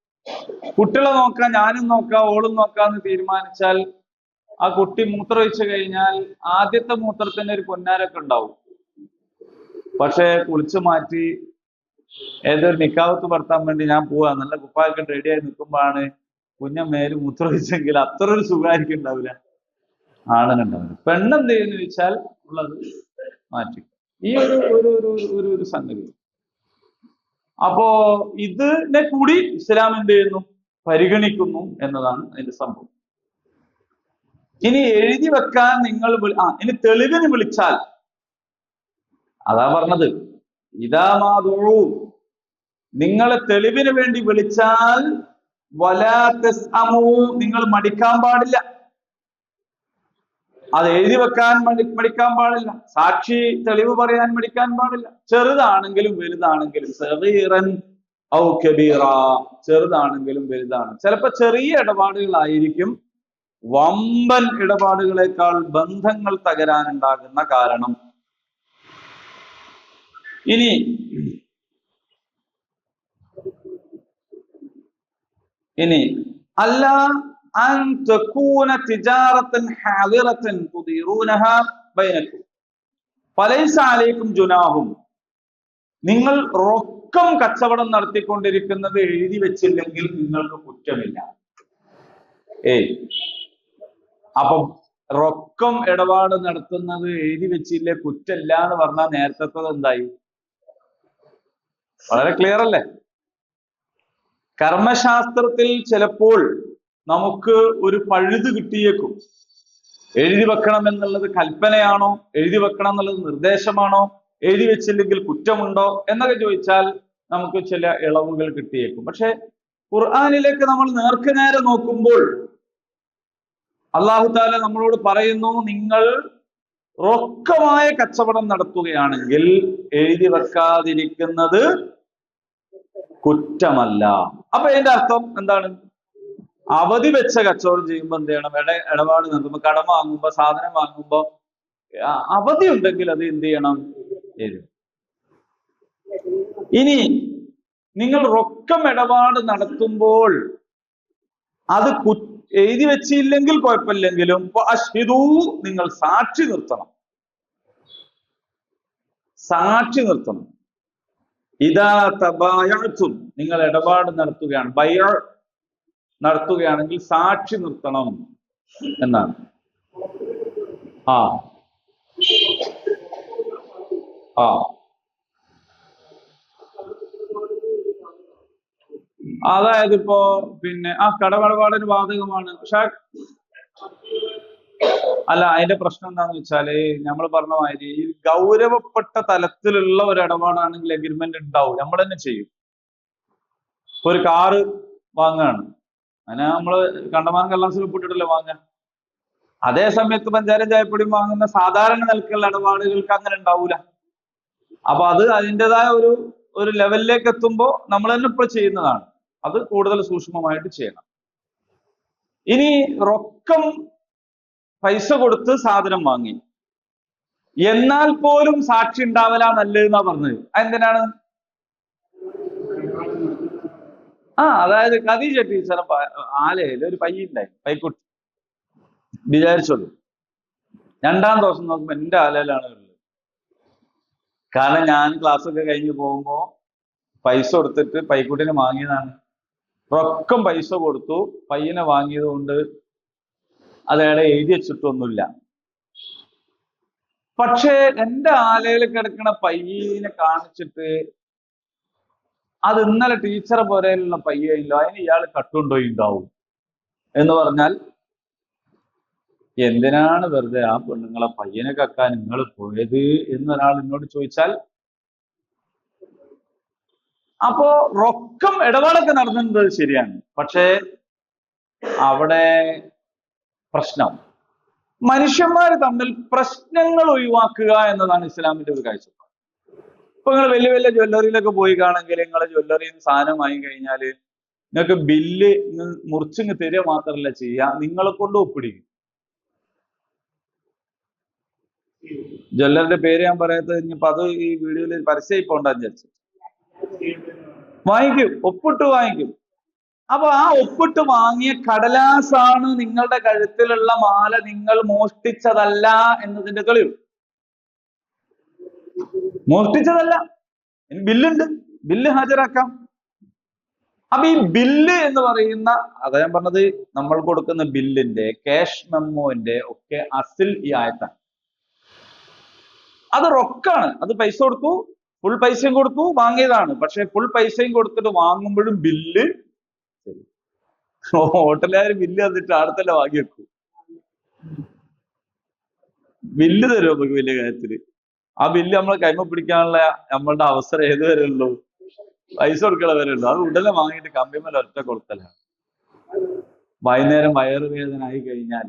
[SPEAKER 1] കുട്ടികളെ നോക്കാം, ഞാനും നോക്കാം, ഓളും നോക്കാന്ന് തീരുമാനിച്ചാൽ ആ കുട്ടി മൂത്രമൊഴിച്ചു കഴിഞ്ഞാൽ ആദ്യത്തെ മൂത്രത്തിന് ഒരു പൊന്നാരൊക്കെ ഉണ്ടാവും. പക്ഷെ കുളിച്ചു മാറ്റി ഏതൊരു നിക്കാവത്ത് നടത്താൻ വേണ്ടി ഞാൻ പോവാ, നല്ല കുപ്പായൊക്കെ റെഡിയായി നിൽക്കുമ്പോഴാണ് കുഞ്ഞമ്മേല് മൂത്രമൊഴിച്ചെങ്കിൽ അത്ര ഒരു സുഖമായിരിക്കും ഉണ്ടാവില്ല, ആണെന്നുണ്ടാവില്ല. പെണ്ണെന്ത് ചെയ്യുന്നു ചോദിച്ചാൽ ഉള്ളത് മാറ്റി. ഈ ഒരു ഒരു ഒരു ഒരു ഒരു സംഗതി. അപ്പോ ഇതിനെ കൂടി ഇസ്ലാം എന്ത് ചെയ്യുന്നു, പരിഗണിക്കുന്നു എന്നതാണ് അതിന്റെ സംഭവം. ഇനി എഴുതി വെക്കാൻ നിങ്ങൾ ഇനി തെളിവിന് വിളിച്ചാൽ, അതാ പറഞ്ഞത്, ഇതാമാതൂ, നിങ്ങളെ തെളിവിന് വേണ്ടി വിളിച്ചാൽ വലാ തസ്അമൂ, നിങ്ങൾ മടിക്കാൻ പാടില്ല. അത് എഴുതി വെക്കാൻ മടിക്കാൻ പാടില്ല, സാക്ഷി തെളിവ് പറയാൻ മടിക്കാൻ പാടില്ല. ചെറുതാണെങ്കിലും വലുതാണെങ്കിലും, സഗീറൻ ഔ കബീറ, ചെറുതാണെങ്കിലും വലുതാണ്. ചിലപ്പോ ചെറിയ ഇടപാടുകളായിരിക്കും വമ്പൻ ഇടപാടുകളെക്കാൾ ബന്ധങ്ങൾ തകരാനുണ്ടാകുന്ന കാരണം. ഇനി അല്ല അൻ തകൂന തിജാറത്തൻ ഹാദിറത്തൻ തുദീറൂനഹാ ബൈനക്കും ഫലൈസ അലൈക്കും ജുനാഹും, നിങ്ങൾ റൊക്കം കച്ചവടം നടത്തിക്കൊണ്ടിരിക്കുന്നത് എഴുതി വെച്ചില്ലെങ്കിൽ നിങ്ങൾക്ക് കുറ്റമില്ല. അപ്പം റൊക്കം ഇടപാട് നടത്തുന്നത് എഴുതി വെച്ചില്ലേ കുറ്റമില്ല എന്ന് പറഞ്ഞാൽ നേരത്തെ എന്തായി? വളരെ ക്ലിയർ അല്ലേ? കർമ്മശാസ്ത്രത്തിൽ ചിലപ്പോൾ നമുക്ക് ഒരു പഴുത് കിട്ടിയേക്കും. എഴുതി വെക്കണം എന്നുള്ളത് കൽപ്പനയാണോ, എഴുതി വെക്കണം എന്നുള്ളത് നിർദ്ദേശമാണോ, എഴുതി വെച്ചില്ലെങ്കിൽ കുറ്റമുണ്ടോ എന്നൊക്കെ ചോദിച്ചാൽ നമുക്ക് ചില ഇളവുകൾ കിട്ടിയേക്കും. പക്ഷെ ഖുർആനിലേക്ക് നമ്മൾ നേർക്കുനേരെ നോക്കുമ്പോൾ അല്ലാഹു തആല നമ്മളോട് പറയുന്നു, നിങ്ങൾ റൊക്കമായ കച്ചവടം നടത്തുകയാണെങ്കിൽ എഴുതി വെക്കാതിരിക്കുന്നത് കുറ്റമല്ല. അപ്പൊ അതിന്റെ അർത്ഥം എന്താണ്? അവധി വെച്ച കച്ചവടം ചെയ്യുമ്പോൾ എന്ത് ചെയ്യണം? ഇടപാട് നടത്തുമ്പോ, കടം വാങ്ങുമ്പോ, സാധനം വാങ്ങുമ്പോ അവധി ഉണ്ടെങ്കിൽ അത് എന്ത് ചെയ്യണം? എഴുതും. ഇനി നിങ്ങൾ റൊക്കം ഇടപാട് നടത്തുമ്പോൾ അത് എഴുതി വെച്ചില്ലെങ്കിൽ കുഴപ്പമില്ലെങ്കിലും അശ്ഹിദൂ, നിങ്ങൾ സാക്ഷി നിർത്തണം. സാക്ഷി നിർത്തണം. ഇദാ തബായഅതും, നിങ്ങൾ ഇടപാട് നടത്തുകയാണ്, ബൈഅ നടത്തുകയാണെങ്കിൽ സാക്ഷി നിർത്തണം എന്നാണ്. അതായത് ഇപ്പോ പിന്നെ കടമിടപാടിന് ബാധകമാണ്. പക്ഷെ അല്ല, അതിന്റെ പ്രശ്നം എന്താന്ന് വെച്ചാല് നമ്മൾ പറഞ്ഞ മാതിരി ഈ ഗൗരവപ്പെട്ട തലത്തിലുള്ള ഒരു ഇടപാടാണെങ്കിൽ എഗ്രിമെന്റ് ഉണ്ടാവും, നമ്മൾ തന്നെ ചെയ്യും. ഇപ്പൊ ഒരു കാറ് വാങ്ങുകയാണ്, അങ്ങനെ നമ്മള് കണ്ടമാനം കള്ളാസിൽ ഒപ്പിട്ടിട്ടല്ലേ വാങ്ങുക. അതേ സമയത്ത് പഞ്ചാരം ചായപ്പൊടിയും വാങ്ങുന്ന സാധാരണ നിലക്കുള്ള ഇടപാടുകൾക്ക് അങ്ങനെ ഉണ്ടാവൂല. അപ്പൊ അത് അതിൻ്റെതായ ഒരു ലെവലിലേക്ക് എത്തുമ്പോൾ നമ്മൾ തന്നെ ഇപ്പോൾ ചെയ്യുന്നതാണ്. അത് കൂടുതൽ സൂക്ഷ്മമായിട്ട് ചെയ്യണം. ഇനി റൊക്കം പൈസ കൊടുത്ത് സാധനം വാങ്ങി, എന്നാൽ പോലും സാക്ഷി ഉണ്ടാവില്ല നല്ലതെന്നാ പറഞ്ഞത്. അതെന്തിനാണ്? അതായത് ഖദീജ ടീച്ചറെ ആലയിൽ ഒരു പയ്യുണ്ടായി, പൈക്കുട്ടി വിചാരിച്ചോളൂ. 2-ാം ദിവസം നോക്കുമ്പോ എന്റെ ആലയിലാണ് ഉള്ളത്. കാരണം ഞാൻ ക്ലാസ് ഒക്കെ കഴിഞ്ഞ് പോകുമ്പോ പൈസ കൊടുത്തിട്ട് പൈക്കുട്ടിനെ വാങ്ങിയതാണ്. റൊക്കം പൈസ കൊടുത്തു, പയ്യനെ വാങ്ങിയത് കൊണ്ട് അതയാളെ എഴുതി വെച്ചിട്ടൊന്നുമില്ല. പക്ഷേ എന്റെ ആലയിൽ കിടക്കുന്ന പയ്യനെ കാണിച്ചിട്ട് അത് ഇന്നലെ ടീച്ചറെ പോലെയുള്ള പയ്യല്ലോ, അതിന് ഇയാൾ കട്ടുകൊണ്ടുപോയി ഉണ്ടാവും എന്ന് പറഞ്ഞാൽ എന്തിനാണ് വെറുതെ ആ പെണ്ണുങ്ങളെ പയ്യനെ കക്കാൻ നിങ്ങൾ പോയത് എന്നൊരാൾ എന്നോട് ചോദിച്ചാൽ, അപ്പോ റൊക്കം ഇടപാടൊക്കെ നടന്നിട്ടുള്ളത് ശരിയാണ്. പക്ഷേ അവിടെ പ്രശ്നം മനുഷ്യന്മാർ തമ്മിൽ പ്രശ്നങ്ങൾ ഒഴിവാക്കുക എന്നതാണ് ഇസ്ലാമിന്റെ ഒരു കാഴ്ചപ്പാട്. ഇപ്പൊ നിങ്ങൾ വലിയ വലിയ ജ്വല്ലറിയിലൊക്കെ പോയി കാണെങ്കിൽ നിങ്ങളെ ജ്വല്ലറിയിൽ നിന്ന് സാധനം വാങ്ങി കഴിഞ്ഞാല് നിങ്ങൾക്ക് ബില്ല് മുറിച്ചിങ്ങ് തരിക മാത്രമല്ല ചെയ്യുക, നിങ്ങളെ കൊണ്ട് ഒപ്പിടിക്കും. ജ്വല്ലറിന്റെ പേര് ഞാൻ പറയാത്തത് ഇനിയിപ്പോ അത് ഈ വീഡിയോയിൽ പരസ്യമായി പോണ്ടെന്ന് വിചാരിച്ചു. വാങ്ങിക്കും, ഒപ്പിട്ട് വാങ്ങിക്കും. അപ്പൊ ആ ഒപ്പിട്ട് വാങ്ങിയ കടലാസാണ് നിങ്ങളുടെ കഴുത്തിലുള്ള മാല നിങ്ങൾ മോഷ്ടിച്ചതല്ല എന്നതിന്റെ തെളിവ്. മോഷ്ടിച്ചതല്ല, ബില്ലുണ്ട്, ബില്ല് ഹാജരാക്കാം. അപ്പൊ ഈ ബില്ല് എന്ന് പറയുന്ന, അതാ ഞാൻ പറഞ്ഞത്, നമ്മൾ കൊടുക്കുന്ന ബില്ലിന്റെ, ക്യാഷ് മെമ്മോന്റെ ഒക്കെ അസിൽ ഈ ആയത്താണ്. അത് റൊക്കാണ്, അത് പൈസ കൊടുത്തു, ഫുൾ പൈസയും കൊടുത്തു, വാങ്ങിയതാണ്. പക്ഷെ ഫുൾ പൈസയും കൊടുത്തിട്ട് വാങ്ങുമ്പോഴും ബില്ല് ഹോട്ടലുകാർ ബില്ല് തന്നിട്ട് അടുത്തല്ല വാങ്ങി വെക്കൂ. ബില്ല് തരും നമുക്ക് വലിയ കാര്യത്തില്. ആ ബില്ല് നമ്മളെ കൈമ പിടിക്കാനുള്ള നമ്മളുടെ അവസരം ഏത് വരെ ഉള്ളൂ? പൈസ കൊടുക്കണ വരെ ഉള്ളൂ. അത് ഉടനെ വാങ്ങിയിട്ട് കമ്പിമേൽ ഒറ്റ കൊടുത്തലാണ്. വൈകുന്നേരം വയറുവേദന ആയി കഴിഞ്ഞാൽ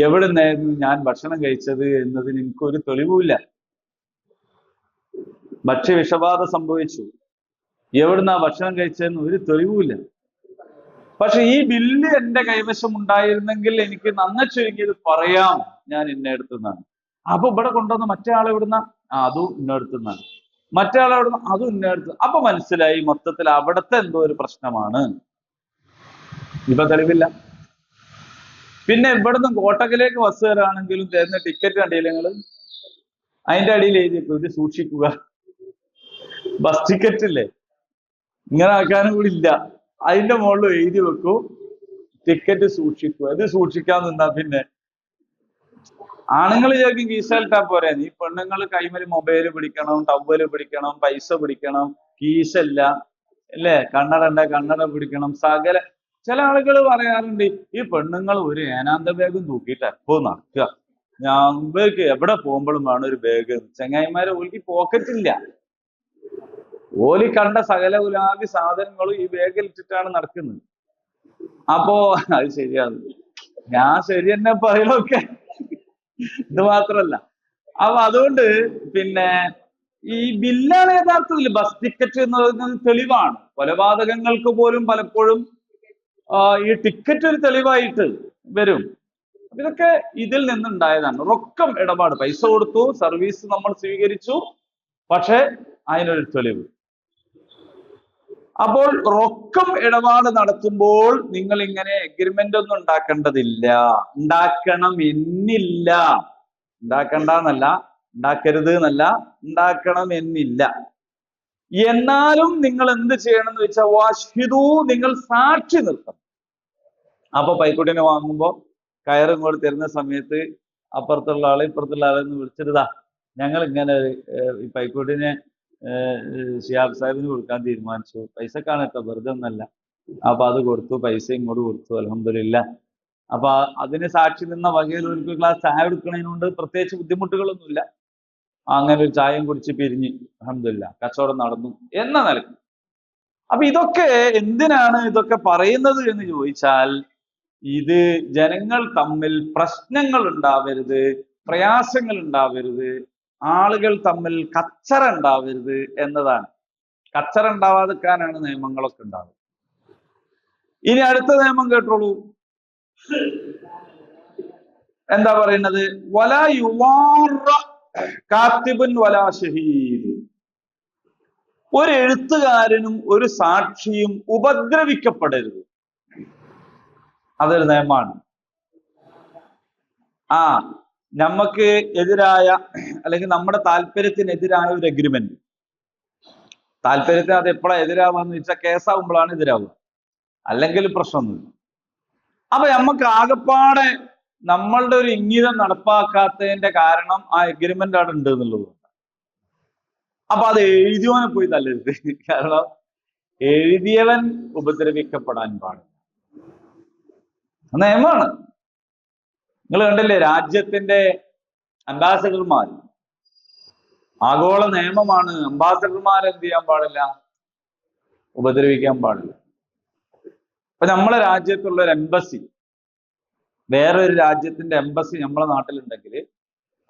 [SPEAKER 1] എവിടെ നിന്നായിരുന്നു ഞാൻ ഭക്ഷണം കഴിച്ചത് എന്നതിന് എനിക്കൊരു തെളിവുമില്ല. ഭക്ഷ്യവിഷബാധ സംഭവിച്ചു, എവിടുന്നാ ഭക്ഷണം കഴിച്ചതെന്ന് ഒരു തെളിവുമില്ല. പക്ഷെ ഈ ബില്ല് എന്റെ കൈവശം ഉണ്ടായിരുന്നെങ്കിൽ എനിക്ക് നന്ന ചുരുങ്ങിയത് പറയാം ഞാൻ ഇന്നടുത്തുനിന്നാണ്. അപ്പൊ ഇവിടെ കൊണ്ടുവന്ന മറ്റേ ആൾ എവിടുന്ന? അതും ഇന്നടുത്തുനിന്നാണ്. മറ്റേ ആൾ എവിടുന്ന? അതും ഇന്നടുത്ത്. അപ്പൊ മനസ്സിലായി മൊത്തത്തിൽ അവിടത്തെ എന്തോ ഒരു പ്രശ്നമാണ്. ഇപ്പൊ തെളിവില്ല. പിന്നെ ഇവിടുന്ന് കോട്ടക്കലേക്ക് ബസ് കയറാണെങ്കിലും തരുന്ന ടിക്കറ്റ് കണ്ടില്ല നിങ്ങള്? അതിന്റെ അടിയിൽ എഴുതിയേക്കും ഇത് സൂക്ഷിക്കുക. ബസ് ടിക്കറ്റ് ഇല്ലേ, ഇങ്ങനെ ആക്കാനും കൂടി ഇല്ല, അതിന്റെ മുകളിൽ എഴുതി വെക്കൂ ടിക്കറ്റ് സൂക്ഷിക്കുക. ഇത് സൂക്ഷിക്കാൻ നിന്നാ പിന്നെ ആണുങ്ങൾ ചോദിക്കും കീശയിലിട്ടാ പോരെ, നീ പെണ്ണുങ്ങൾ കൈമല് മൊബൈല് പിടിക്കണം, ടവല് പിടിക്കണം, പൈസ പിടിക്കണം, കീശല്ല അല്ലേ, കണ്ണട പിടിക്കണം, സകല. ചില ആളുകൾ പറയാറുണ്ട് ഈ പെണ്ണുങ്ങൾ ഒരു ഏനാന്ത ബാഗും തൂക്കിയിട്ട് എപ്പോ നടക്കുക, ഞങ്ങൾക്ക് എവിടെ പോകുമ്പോഴും വേണം ഒരു ബാഗ്. ചങ്ങായിമാരെ ഓലിക്ക് പോക്കറ്റ് ഇല്ല, ഓലി കണ്ട സകല ഗുലാബി സാധനങ്ങളും ഈ ബാഗിൽ ഇട്ടിട്ടാണ് നടക്കുന്നത്. അപ്പോ അത് ശരിയാണ്, ഞാൻ ശരി തന്നെ പറയലൊക്കെ, ഇത് മാത്രല്ല. അപ്പൊ അതുകൊണ്ട് പിന്നെ ഈ ബില്ലാണ് യഥാർത്ഥത്തിൽ ബസ് ടിക്കറ്റ് എന്ന് പറയുന്നത് തെളിവാണ്. കൊലപാതകങ്ങൾക്ക് പോലും പലപ്പോഴും ഈ ടിക്കറ്റ് ഒരു തെളിവായിട്ട് വരും. ഇതൊക്കെ ഇതിൽ നിന്നുണ്ടായതാണ്. റൊക്കം ഇടപാട്, പൈസ കൊടുത്തു, സർവീസ് നമ്മൾ സ്വീകരിച്ചു, പക്ഷെ അതിനൊരു തെളിവ്. അപ്പോൾ റൊക്കം ഇടപാട് നടത്തുമ്പോൾ നിങ്ങൾ ഇങ്ങനെ എഗ്രിമെന്റ് ഒന്നും ഉണ്ടാക്കേണ്ടതില്ല, ഉണ്ടാക്കണം എന്നില്ല. ഉണ്ടാക്കണ്ടെന്നല്ല, ഉണ്ടാക്കരുത് എന്നല്ല, ഉണ്ടാക്കണം എന്നില്ല. എന്നാലും നിങ്ങൾ എന്ത് ചെയ്യണം എന്ന് വെച്ചാൽ വാഷ്ഹിദു, നിങ്ങൾ സാക്ഷി നിർത്തണം. അപ്പൊ പൈക്കുട്ടിനെ വാങ്ങുമ്പോ കയറും കൂടി തരുന്ന സമയത്ത് അപ്പുറത്തുള്ള ആളെ ഇപ്പുറത്തുള്ള ആളെ ഒന്ന് വിളിച്ചിരുതാ, ഞങ്ങൾ ഇങ്ങനെ ഈ പൈക്കുട്ടിനെ ഷിഹാബ് സാഹിബിന് കൊടുക്കാൻ തീരുമാനിച്ചു, പൈസക്കാണ് കേട്ടോ, വെറുതെ ഒന്നല്ല. അപ്പൊ അത് കൊടുത്തു, പൈസ ഇങ്ങോട്ട് കൊടുത്തു, അൽഹംദുലില്ലാ. അപ്പൊ അതിന് സാക്ഷി നിന്ന വകയിൽ ഒരു ഗ്ലാസ് ചായ എടുക്കുന്നതിനുകൊണ്ട് പ്രത്യേകിച്ച് ബുദ്ധിമുട്ടുകളൊന്നുമില്ല. അങ്ങനെ ഒരു ചായയും കുടിച്ച് പിരിഞ്ഞ് അൽഹംദുലില്ലാ കച്ചവടം നടന്നു എന്ന നിലക്ക്. അപ്പൊ ഇതൊക്കെ എന്തിനാണ് ഇതൊക്കെ പറയുന്നത് എന്ന് ചോദിച്ചാൽ, ഇത് ജനങ്ങൾ തമ്മിൽ പ്രശ്നങ്ങൾ ഉണ്ടാവരുത്, പ്രയാസങ്ങൾ ഉണ്ടാവരുത്, ആളുകൾ തമ്മിൽ കച്ചറ ഉണ്ടാവരുത് എന്നതാണ്. കച്ചറ ഉണ്ടാവാതിരിക്കാനാണ് നിയമങ്ങളൊക്കെ ഉണ്ടാവുക. ഇനി അടുത്ത നിയമം കേട്ടോളൂ. എന്താ പറയുന്നത്? വലാ യുവാറ കാത്തിബുൻ വലാ ഷഹീദ്. ഒരു എഴുത്തുകാരനും ഒരു സാക്ഷിയും ഉപദ്രവിക്കപ്പെടരുത്. അതൊരു നിയമമാണ്. നമുക്ക് എതിരായ അല്ലെങ്കിൽ നമ്മുടെ താല്പര്യത്തിനെതിരായ ഒരു എഗ്രിമെന്റ്, താല്പര്യത്തിന് അത് എപ്പോഴാണ് എതിരാവുകയെന്ന് വെച്ചാൽ കേസാവുമ്പോഴാണ് എതിരാവുക, അല്ലെങ്കിൽ പ്രശ്നമൊന്നുമില്ല. അപ്പൊ നമുക്ക് ആകെപ്പാടെ നമ്മളുടെ ഒരു ഇംഗിതം നടപ്പാക്കാത്തതിന്റെ കാരണം ആ എഗ്രിമെന്റ് അവിടെ ഉണ്ട് എന്നുള്ളത്. അപ്പൊ അത് എഴുതിയവനെ പോയി തല്ലരുത്, കാരണം എഴുതിയവൻ ഉപദ്രവിക്കപ്പെടാൻ പാടില്ല, നിയമമാണ്. നിങ്ങൾ കണ്ടില്ലേ, രാജ്യത്തിന്റെ അംബാസഡർമാർ, ആഗോള നിയമമാണ്, അംബാസഡർമാർ എന്ത് ചെയ്യാൻ പാടില്ല? ഉപദ്രവിക്കാൻ പാടില്ല. അപ്പൊ നമ്മളെ രാജ്യത്തുള്ള ഒരു എംബസി, വേറൊരു രാജ്യത്തിന്റെ എംബസി നമ്മളെ നാട്ടിലുണ്ടെങ്കിൽ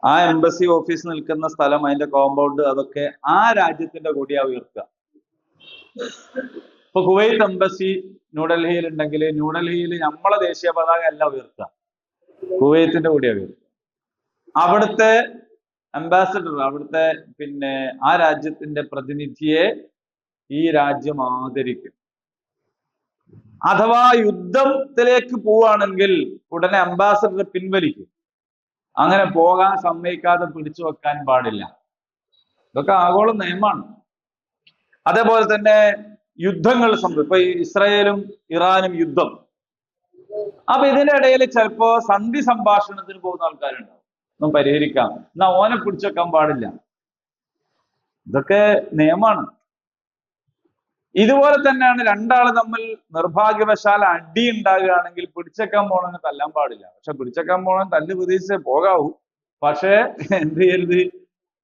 [SPEAKER 1] ആ എംബസി ഓഫീസ് നിൽക്കുന്ന സ്ഥലം, അതിന്റെ കോമ്പൗണ്ട്, അതൊക്കെ ആ രാജ്യത്തിന്റെ കൊടിയാ ഉയർത്തുക. ഇപ്പൊ കുവൈത്ത് എംബസി ന്യൂഡൽഹിയിൽ ഉണ്ടെങ്കിൽ ന്യൂഡൽഹിയിൽ നമ്മളെ ദേശീയ പതാക അല്ല ഉയർത്തുക, കുവൈത്തിന്റെ കൊടിയാ ഉയർത്തുക. അവിടുത്തെ അംബാസഡർ, അവിടുത്തെ പിന്നെ ആ രാജ്യത്തിന്റെ പ്രതിനിധിയെ ഈ രാജ്യം ആദരിക്കും. അഥവാ യുദ്ധത്തിലേക്ക് പോവുകയാണെങ്കിൽ ഉടനെ അംബാസഡർ പിൻവലിക്കും. അങ്ങനെ പോകാൻ സമ്മതിക്കാതെ പിടിച്ചു വെക്കാൻ പാടില്ല. ഇതൊക്കെ ആഗോള നിയമമാണ്. അതേപോലെ തന്നെ യുദ്ധങ്ങൾ സംഭവിക്കും. ഇപ്പൊ ഇസ്രായേലും ഇറാനും യുദ്ധം. അപ്പൊ ഇതിന്റെ ഇടയിൽ ചിലപ്പോ സന്ധി സംഭാഷണത്തിന് പോകുന്ന ആൾക്കാരുണ്ടാവും. ഒന്നും പരിഹരിക്കാം, എന്നാ ഓനെ പിടിച്ചെക്കാൻ പാടില്ല. ഇതൊക്കെ നിയമമാണ്. ഇതുപോലെ തന്നെയാണ് രണ്ടാള് തമ്മിൽ നിർഭാഗ്യവശാൽ അടി ഉണ്ടാകുകയാണെങ്കിൽ പിടിച്ചേക്കാൻ പോകണമെന്ന് തല്ലാൻ പാടില്ല. പക്ഷെ പിടിച്ചേക്കാൻ പോകണം തല്ല് പ്രതീക്ഷിച്ചേ പോകാവൂ. പക്ഷേ എന്ത് ചെയ്യരുത്,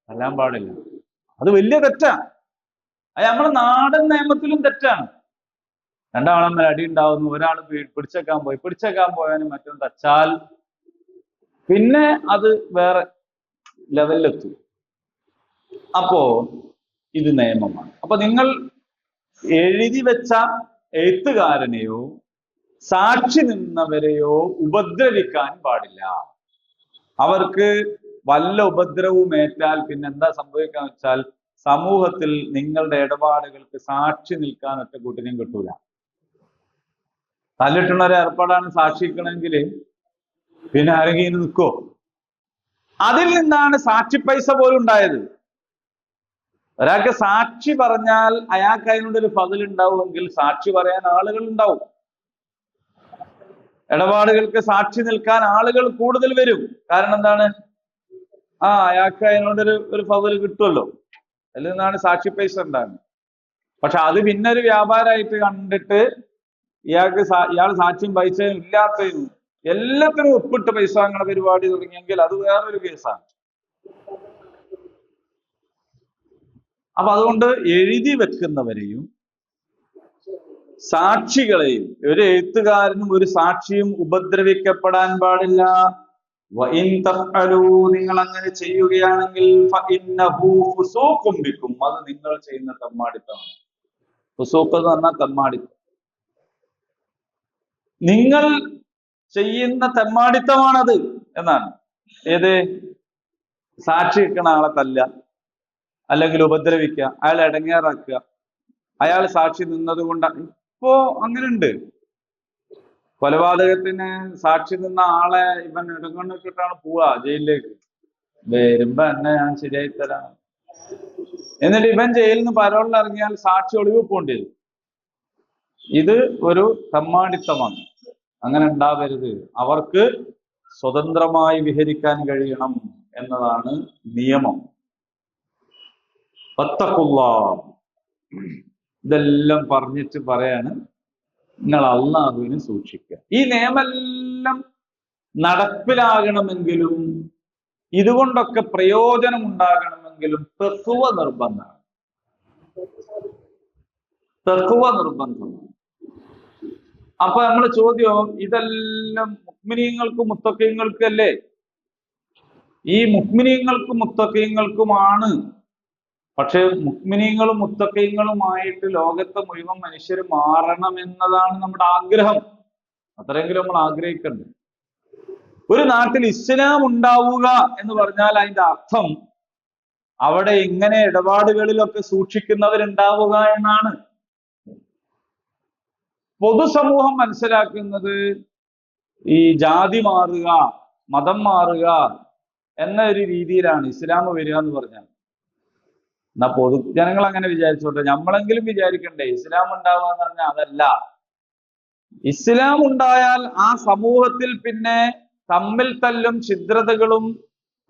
[SPEAKER 1] തല്ലാൻ പാടില്ല. അത് വലിയ തെറ്റാണ്. അത് നമ്മുടെ നാടൻ നിയമത്തിലും തെറ്റാണ്. രണ്ടാളും തമ്മിൽ അടി ഉണ്ടാവുന്നു, ഒരാൾ പിടിച്ചേക്കാൻ പോയാലും മറ്റൊന്ന് തച്ചാൽ പിന്നെ അത് വേറെ ലെവലിലെത്തും. അപ്പോ ഇത് നിയമമാണ്. അപ്പൊ നിങ്ങൾ എഴുതി വെച്ച എഴുത്തുകാരനെയോ സാക്ഷി നിന്നവരെയോ ഉപദ്രവിക്കാൻ പാടില്ല. അവർക്ക് വല്ല ഉപദ്രവവും ഏറ്റാൽ പിന്നെ എന്താ സംഭവിക്കാന്ന് വെച്ചാൽ സമൂഹത്തിൽ നിങ്ങളുടെ ഇടപാടുകൾക്ക് സാക്ഷി നിൽക്കാൻ ഒറ്റ കൂട്ടിനെയും കിട്ടൂല. തല്ലിട്ടുള്ള ഒരു ഏർപ്പാടാണ് സാക്ഷിക്കണമെങ്കിൽ പിന്നെ ആരെങ്കിലും നിൽക്കോ? അതിൽ നിന്നാണ് സാക്ഷി പൈസ പോലും ഉണ്ടായത്. ഒരാൾക്ക് സാക്ഷി പറഞ്ഞാൽ അയാൾക്ക് അതിനോടൊരു ഫതിൽ ഉണ്ടാവുമെങ്കിൽ സാക്ഷി പറയാൻ ആളുകൾ ഉണ്ടാവും. ഇടപാടുകൾക്ക് സാക്ഷി നിൽക്കാൻ ആളുകൾ കൂടുതൽ വരും. കാരണം എന്താണ്? അയാൾക്ക് അതിനോടൊരു ഫതിൽ കിട്ടുമല്ലോ. അതിൽ നിന്നാണ് സാക്ഷി പൈസ ഉണ്ടാകുന്നത്. പക്ഷെ അത് പിന്നെ ഒരു വ്യാപാരമായിട്ട് കണ്ടിട്ട് ഇയാൾ സാക്ഷ്യം പൈസയും ഇല്ലാത്തതിനും എല്ലാത്തിനും ഒപ്പിട്ട് പൈസ അങ്ങനെ പരിപാടി തുടങ്ങിയെങ്കിൽ അത് വേറൊരു കേസാണ്. അപ്പൊ അതുകൊണ്ട് എഴുതി വെക്കുന്നവരെയും സാക്ഷികളെയും, ഒരു എഴുത്തുകാരനും ഒരു സാക്ഷിയും ഉപദ്രവിക്കപ്പെടാൻ പാടില്ല. നിങ്ങൾ അങ്ങനെ ചെയ്യുകയാണെങ്കിൽ അത് നിങ്ങൾ ചെയ്യുന്ന തെമ്മാടിത്തമാണ്. ഫുസൂഖ് എന്ന് പറഞ്ഞാൽ തെമ്മാടിത്തം. നിങ്ങൾ ചെയ്യുന്ന തെമ്മാടിത്തമാണത് എന്നാണ്. ഏത്? സാക്ഷി വെക്കണ ആളെ തല്ല, അല്ലെങ്കിൽ ഉപദ്രവിക്കുക, അയാളെ ഇടങ്ങേറാക്കുക, അയാൾ സാക്ഷി നിന്നത് കൊണ്ടാണ്. ഇപ്പോ അങ്ങനെയുണ്ട്. കൊലപാതകത്തിന് സാക്ഷി നിന്ന ആളെ ഇവൻ ഇടങ്ങണ്ണിട്ടിട്ടാണ് പോവാ ജയിലിലേക്ക്. വരുമ്പോ എന്നെ ഞാൻ ശരിയായി തരാം. എന്നിട്ട് ഇവൻ ജയിലിൽ നിന്ന് പരോളിൽ ഇറങ്ങിയാൽ സാക്ഷി ഒളിവ് പോണ്ടി വരും. ഇത് ഒരു തെമ്മാടിത്തമാണ്. അങ്ങനെ ഉണ്ടാവരുത്. അവർക്ക് സ്വതന്ത്രമായി വിഹരിക്കാൻ കഴിയണം എന്നതാണ് നിയമം. വത്തഖുല്ലാഹ്. ഇതെല്ലാം പറഞ്ഞിട്ട് പറയാണ്, നിങ്ങൾ അല്ലാഹുവിനെ സൂക്ഷിക്കുക. ഈ നിയമമെല്ലാം നടപ്പിലാകണമെങ്കിലും ഇതുകൊണ്ടൊക്കെ പ്രയോജനം ഉണ്ടാകണമെങ്കിലും തഖ്വ നിർബന്ധമാണ്. തഖ്വ നിർബന്ധമാണ്. അപ്പൊ നമ്മളെ ചോദ്യം, ഇതെല്ലാം മുഅ്മിനീങ്ങൾക്കും മുത്തഖീങ്ങൾക്കും അല്ലേ? ഈ മുഅ്മിനീങ്ങൾക്കും മുത്തഖീങ്ങൾക്കുമാണ്. പക്ഷെ മുഅ്മിനീങ്ങളും മുത്തഖീങ്ങളുമായിട്ട് ലോകത്തെ മുഴുവൻ മനുഷ്യർ മാറണം എന്നതാണ് നമ്മുടെ ആഗ്രഹം. അത്രയെങ്കിലും നമ്മൾ ആഗ്രഹിക്കണ്ടേ? ഒരു നാട്ടിൽ ഇസ്ലാം ഉണ്ടാവുക എന്ന് പറഞ്ഞാൽ അതിന്റെ അർത്ഥം അവിടെ ഇങ്ങനെ ഇടപാടുകളിലൊക്കെ സൂക്ഷിക്കുന്നവരുണ്ടാവുക എന്നാണ്. പൊതുസമൂഹം മനസ്സിലാക്കുന്നത് ഈ ജാതി മാറുക, മതം മാറുക എന്ന ഒരു രീതിയിലാണ് ഇസ്ലാം വരിക എന്ന് പറഞ്ഞാൽ. എന്നാ പൊതുജനങ്ങൾ അങ്ങനെ വിചാരിച്ചോട്ടെ, നമ്മളെങ്കിലും വിചാരിക്കണ്ടേ ഇസ്ലാം ഉണ്ടാവുക എന്ന് പറഞ്ഞാൽ അതല്ല. ഇസ്ലാം ഉണ്ടായാൽ ആ സമൂഹത്തിൽ പിന്നെ തമ്മിൽ തല്ലും ഛിദ്രതകളും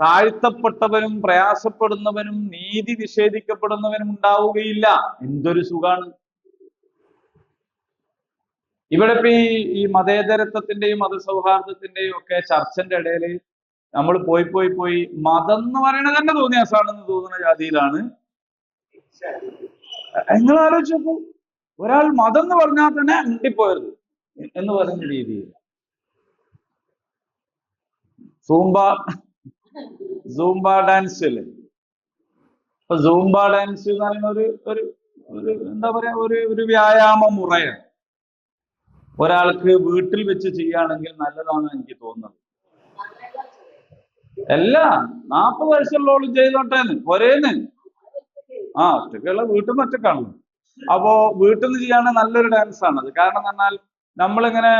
[SPEAKER 1] താഴ്ത്തപ്പെട്ടവനും പ്രയാസപ്പെടുന്നവനും നീതി നിഷേധിക്കപ്പെടുന്നവനും ഉണ്ടാവുകയില്ല. എന്തൊരു സുഖാണ്! ഇവിടെ ഇപ്പൊ ഈ മതേതരത്വത്തിന്റെയും മതസൗഹാർദ്ദത്തിന്റെയും ഒക്കെ ചർച്ചന്റെ ഇടയിൽ നമ്മൾ പോയി മതം എന്ന് പറയുന്നത് തന്നെ തോന്നിയാസാണെന്ന് തോന്നുന്ന ജാതിയിലാണ്. നിങ്ങൾ ആലോചിച്ചപ്പോ ഒരാൾ മതം എന്ന് പറഞ്ഞാൽ തന്നെ അണ്ടിപ്പോയത് എന്ന് പറയുന്ന രീതിയിൽ. സൂംബ ഡാൻസ് അല്ലേ? അപ്പൊ സൂംബ ഡാൻസ് എന്ന് പറയുന്ന ഒരു എന്താ പറയാ, ഒരു വ്യായാമ മുറയാണ്. ഒരാൾക്ക് വീട്ടിൽ വെച്ച് ചെയ്യുകയാണെങ്കിൽ നല്ലതാണെന്ന് എനിക്ക് തോന്നുന്നത്. എല്ലാ 40 വയസ്സുള്ളോളും ചെയ്തോട്ടേന്ന് ഒരേന്ന്. ഒറ്റക്കുള്ള വീട്ടിൽ ഒറ്റക്കാണല്ലോ. അപ്പോ വീട്ടിൽ നിന്ന് ചെയ്യാൻ നല്ലൊരു ഡാൻസ് ആണത്. കാരണം എന്ന് പറഞ്ഞാൽ നമ്മളിങ്ങനെ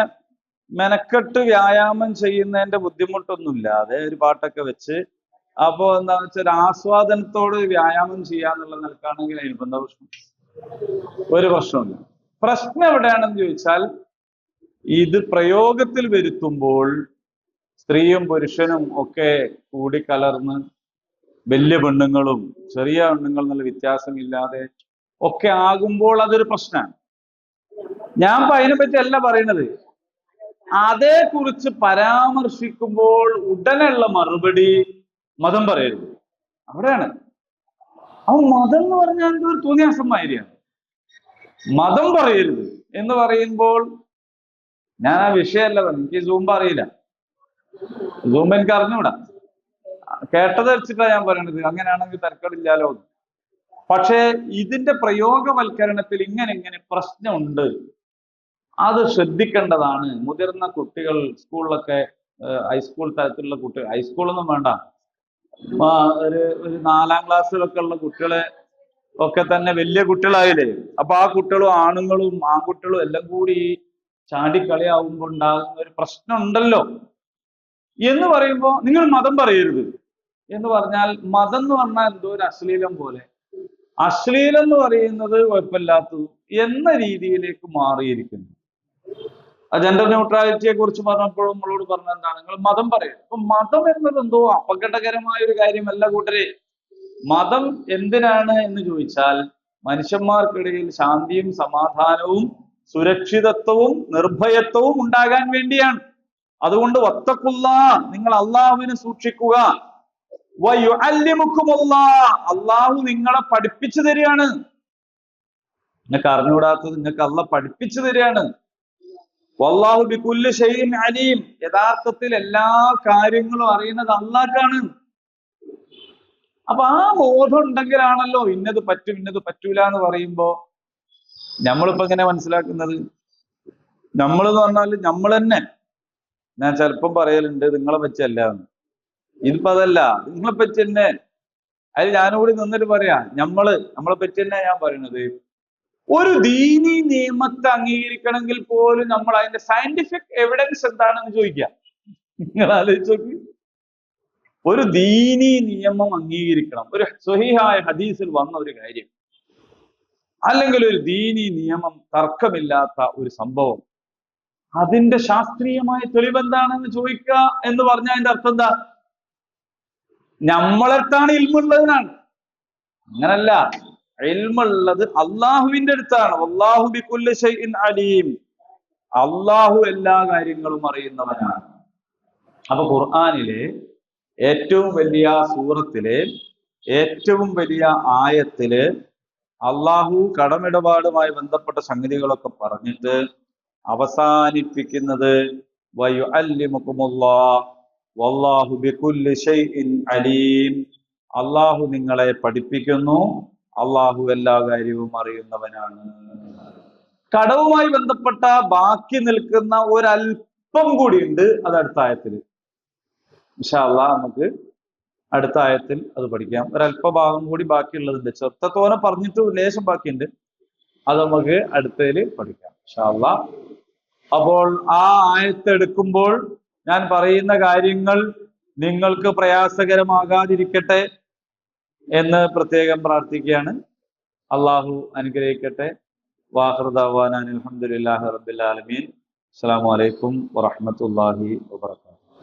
[SPEAKER 1] മെനക്കെട്ട് വ്യായാമം ചെയ്യുന്നതിന്റെ ബുദ്ധിമുട്ടൊന്നുമില്ലാതെ ഒരു പാട്ടൊക്കെ വെച്ച്, അപ്പോ എന്താന്ന് വെച്ചാൽ ഒരു ആസ്വാദനത്തോട് വ്യായാമം ചെയ്യാന്നുള്ള നിലക്കാണെങ്കിൽ അതിനിപ്പോ എന്താ പ്രശ്നം? ഒരു പ്രശ്നമില്ല. പ്രശ്നം എവിടെയാണെന്ന് ചോദിച്ചാൽ, ഇത് പ്രയോഗത്തിൽ വരുത്തുമ്പോൾ സ്ത്രീയും പുരുഷനും ഒക്കെ കൂടിക്കലർന്ന് വലിയ പെണ്ണുങ്ങളും ചെറിയ പെണ്ണുങ്ങൾ എന്നുള്ള വ്യത്യാസമില്ലാതെ ഒക്കെ ആകുമ്പോൾ അതൊരു പ്രശ്നമാണ്. ഞാൻ ഇപ്പൊ അതിനെപ്പറ്റി അല്ല പറയുന്നത്. അതേക്കുറിച്ച് പരാമർശിക്കുമ്പോൾ ഉടനെയുള്ള മറുപടി മതം പറയരുത്, അവിടെയാണ്. അപ്പൊ മതം എന്ന് പറഞ്ഞാൽ ഒരു തോന്നിയാസമായിരിയാണ്. മതം പറയരുത് എന്ന് പറയുമ്പോൾ, ഞാൻ ആ വിഷയമല്ല പറഞ്ഞു, എനിക്ക് സൂംബ അറിയില്ല, സൂംബ എനിക്ക് അറിഞ്ഞൂടാ, കേട്ടത് വെച്ചിട്ടാ ഞാൻ പറയണത്. അങ്ങനെയാണെങ്കിൽ തർക്കമില്ലാലോ. പക്ഷേ ഇതിന്റെ പ്രയോഗവൽക്കരണത്തിൽ ഇങ്ങനെ പ്രശ്നമുണ്ട്, അത് ശ്രദ്ധിക്കേണ്ടതാണ്. മുതിർന്ന കുട്ടികൾ സ്കൂളിലൊക്കെ, ഹൈസ്കൂൾ തലത്തിലുള്ള കുട്ടികൾ, ഹൈസ്കൂളൊന്നും വേണ്ട, ഒരു 4ാം ക്ലാസ്സിലൊക്കെ ഉള്ള കുട്ടികളെ ഒക്കെ തന്നെ വലിയ കുട്ടികളായില്ലേ. അപ്പൊ ആ കുട്ടികളും ആണുങ്ങളും ആൺകുട്ടികളും എല്ലാം കൂടി ചാടിക്കളിയാവുമ്പോൾ ഉണ്ടാകുന്ന ഒരു പ്രശ്നം ഉണ്ടല്ലോ എന്ന് പറയുമ്പോ, നിങ്ങൾ മതം പറയരുത് എന്ന് പറഞ്ഞാൽ, മതം എന്ന് പറഞ്ഞാൽ എന്തോ ഒരു അശ്ലീലം പോലെ, അശ്ലീലം എന്ന് പറയുന്നത് കുഴപ്പമില്ലാത്തത് എന്ന രീതിയിലേക്ക് മാറിയിരിക്കുന്നു. ജെൻഡർ ന്യൂട്രാലിറ്റിയെ കുറിച്ച് പറഞ്ഞപ്പോഴും നമ്മളോട് പറഞ്ഞ എന്താണ്, നിങ്ങൾ മതം പറയും. അപ്പൊ മതം എന്നത് എന്തോ അപകടകരമായ ഒരു കാര്യമല്ല കൂട്ടരെ. മതം എന്തിനാണ് എന്ന് ചോദിച്ചാൽ, മനുഷ്യന്മാർക്കിടയിൽ ശാന്തിയും സമാധാനവും സുരക്ഷിതത്വവും നിർഭയത്വവും ഉണ്ടാകാൻ വേണ്ടിയാണ്. അതുകൊണ്ട് വത്തഖുള്ള, നിങ്ങൾ അള്ളാഹുവിനെ സൂക്ഷിക്കുക. അള്ളാഹു നിങ്ങളെ പഠിപ്പിച്ചു തരികയാണ്. നിങ്ങൾക്ക് അറിഞ്ഞുകൂടാത്തത് നിങ്ങൾക്ക് അള്ളാഹ് പഠിപ്പിച്ചു തരികയാണ്. വല്ലാഹു ബികുല്ലി ഷൈഇൻ അലീം, യഥാർത്ഥത്തിൽ എല്ലാ കാര്യങ്ങളും അറിയുന്നത് അള്ളാഹ്ക്കാണ്. അപ്പൊ ആ ബോധം ഉണ്ടെങ്കിലാണല്ലോ ഇന്നത് പറ്റും ഇന്നത് പറ്റൂല എന്ന് പറയുമ്പോ നമ്മളിപ്പോ എങ്ങനെ മനസ്സിലാക്കുന്നത്? നമ്മൾ എന്ന് പറഞ്ഞാൽ നമ്മൾ തന്നെ. ഞാൻ ചിലപ്പം പറയലുണ്ട് നിങ്ങളെ പറ്റിയല്ല എന്ന്. ഇതിപ്പോ അതല്ല, നിങ്ങളെ പറ്റി തന്നെ. അതിൽ ഞാനുകൂടി നിന്നിട്ട് പറയാ, നമ്മളെ പറ്റി തന്നെ ഞാൻ പറയുന്നത്. ഒരു ദീനി നിയമത്തെ അംഗീകരിക്കണമെങ്കിൽ പോലും നമ്മൾ അതിന്റെ സയന്റിഫിക് എവിഡൻസ് എന്താണെന്ന് ചോദിക്കാം. നിങ്ങൾ ആലോചിച്ച് നോക്കി. ഒരു ദീനി നിയമം അംഗീകരിക്കണം, ഒരു സ്വഹീഹായ ഹദീസിൽ വന്ന ഒരു കാര്യം, അല്ലെങ്കിൽ ഒരു ദീനി നിയമം, തർക്കമില്ലാത്ത ഒരു സംഭവം, അതിന്റെ ശാസ്ത്രീയമായ തെളിവെന്താണെന്ന് ചോദിക്കുക എന്ന് പറഞ്ഞാൽ അതിന്റെ അർത്ഥം എന്താ? നമ്മളെടുത്താണ് ഇൽമുള്ളതിനാണ്. അങ്ങനല്ല, ഇൽമുള്ളത് അള്ളാഹുവിന്റെ അടുത്താണ്. വല്ലാഹു ബികുല്ലി ഷൈഇൻ അലീം, അള്ളാഹു എല്ലാ കാര്യങ്ങളും അറിയുന്നവനാണ്. അപ്പൊ ഖുർആനിലെ ഏറ്റവും വലിയ സൂറത്തിലെ ഏറ്റവും വലിയ ആയത്തില് അള്ളാഹു കടമിടപാടുമായി ബന്ധപ്പെട്ട സംഗതികളൊക്കെ പറഞ്ഞിട്ട് അവസാനിപ്പിക്കുന്നത് വയുഅല്ലിമുകുമുല്ലാഹ് വല്ലാഹു ബികുല്ലി ഷൈഇൻ അലീം, അള്ളാഹു നിങ്ങളെ പഠിപ്പിക്കുന്നു, അള്ളാഹു എല്ലാ കാര്യവും അറിയുന്നവനാണ്. കടവുമായി ബന്ധപ്പെട്ട ബാക്കി നിൽക്കുന്ന ഒരല്പം കൂടിയുണ്ട്, അത് അടുത്ത ആയത്തിൽ. ഇൻഷാ അല്ലാഹ് നമുക്ക് അടുത്ത ആയത്തിൽ അത് പഠിക്കാം. ഒരല്പ ഭാഗം കൂടി ബാക്കിയുള്ളതുണ്ട്, ചെറുത്തോനെ പറഞ്ഞിട്ട് ലേശം ബാക്കിയുണ്ട്, അത് നമുക്ക് അടുത്തതിൽ പഠിക്കാം ഇൻഷാ അല്ലാഹ്. അപ്പോൾ ആ ആയത്തെടുക്കുമ്പോൾ ഞാൻ പറയുന്ന കാര്യങ്ങൾ നിങ്ങൾക്ക് പ്രയാസകരമാകാതിരിക്കട്ടെ എന്ന് പ്രത്യേകം പ്രാർത്ഥിക്കുകയാണ്. അള്ളാഹു അനുഗ്രഹിക്കട്ടെ. വാഖിറു ദഅ്വാനാ അൽഹംദുലില്ലാഹി റബ്ബിൽ ആലമീൻ. അസ്സലാമു അലൈക്കും വറഹ്മത്തുള്ളാഹി വബറകാതുഹു.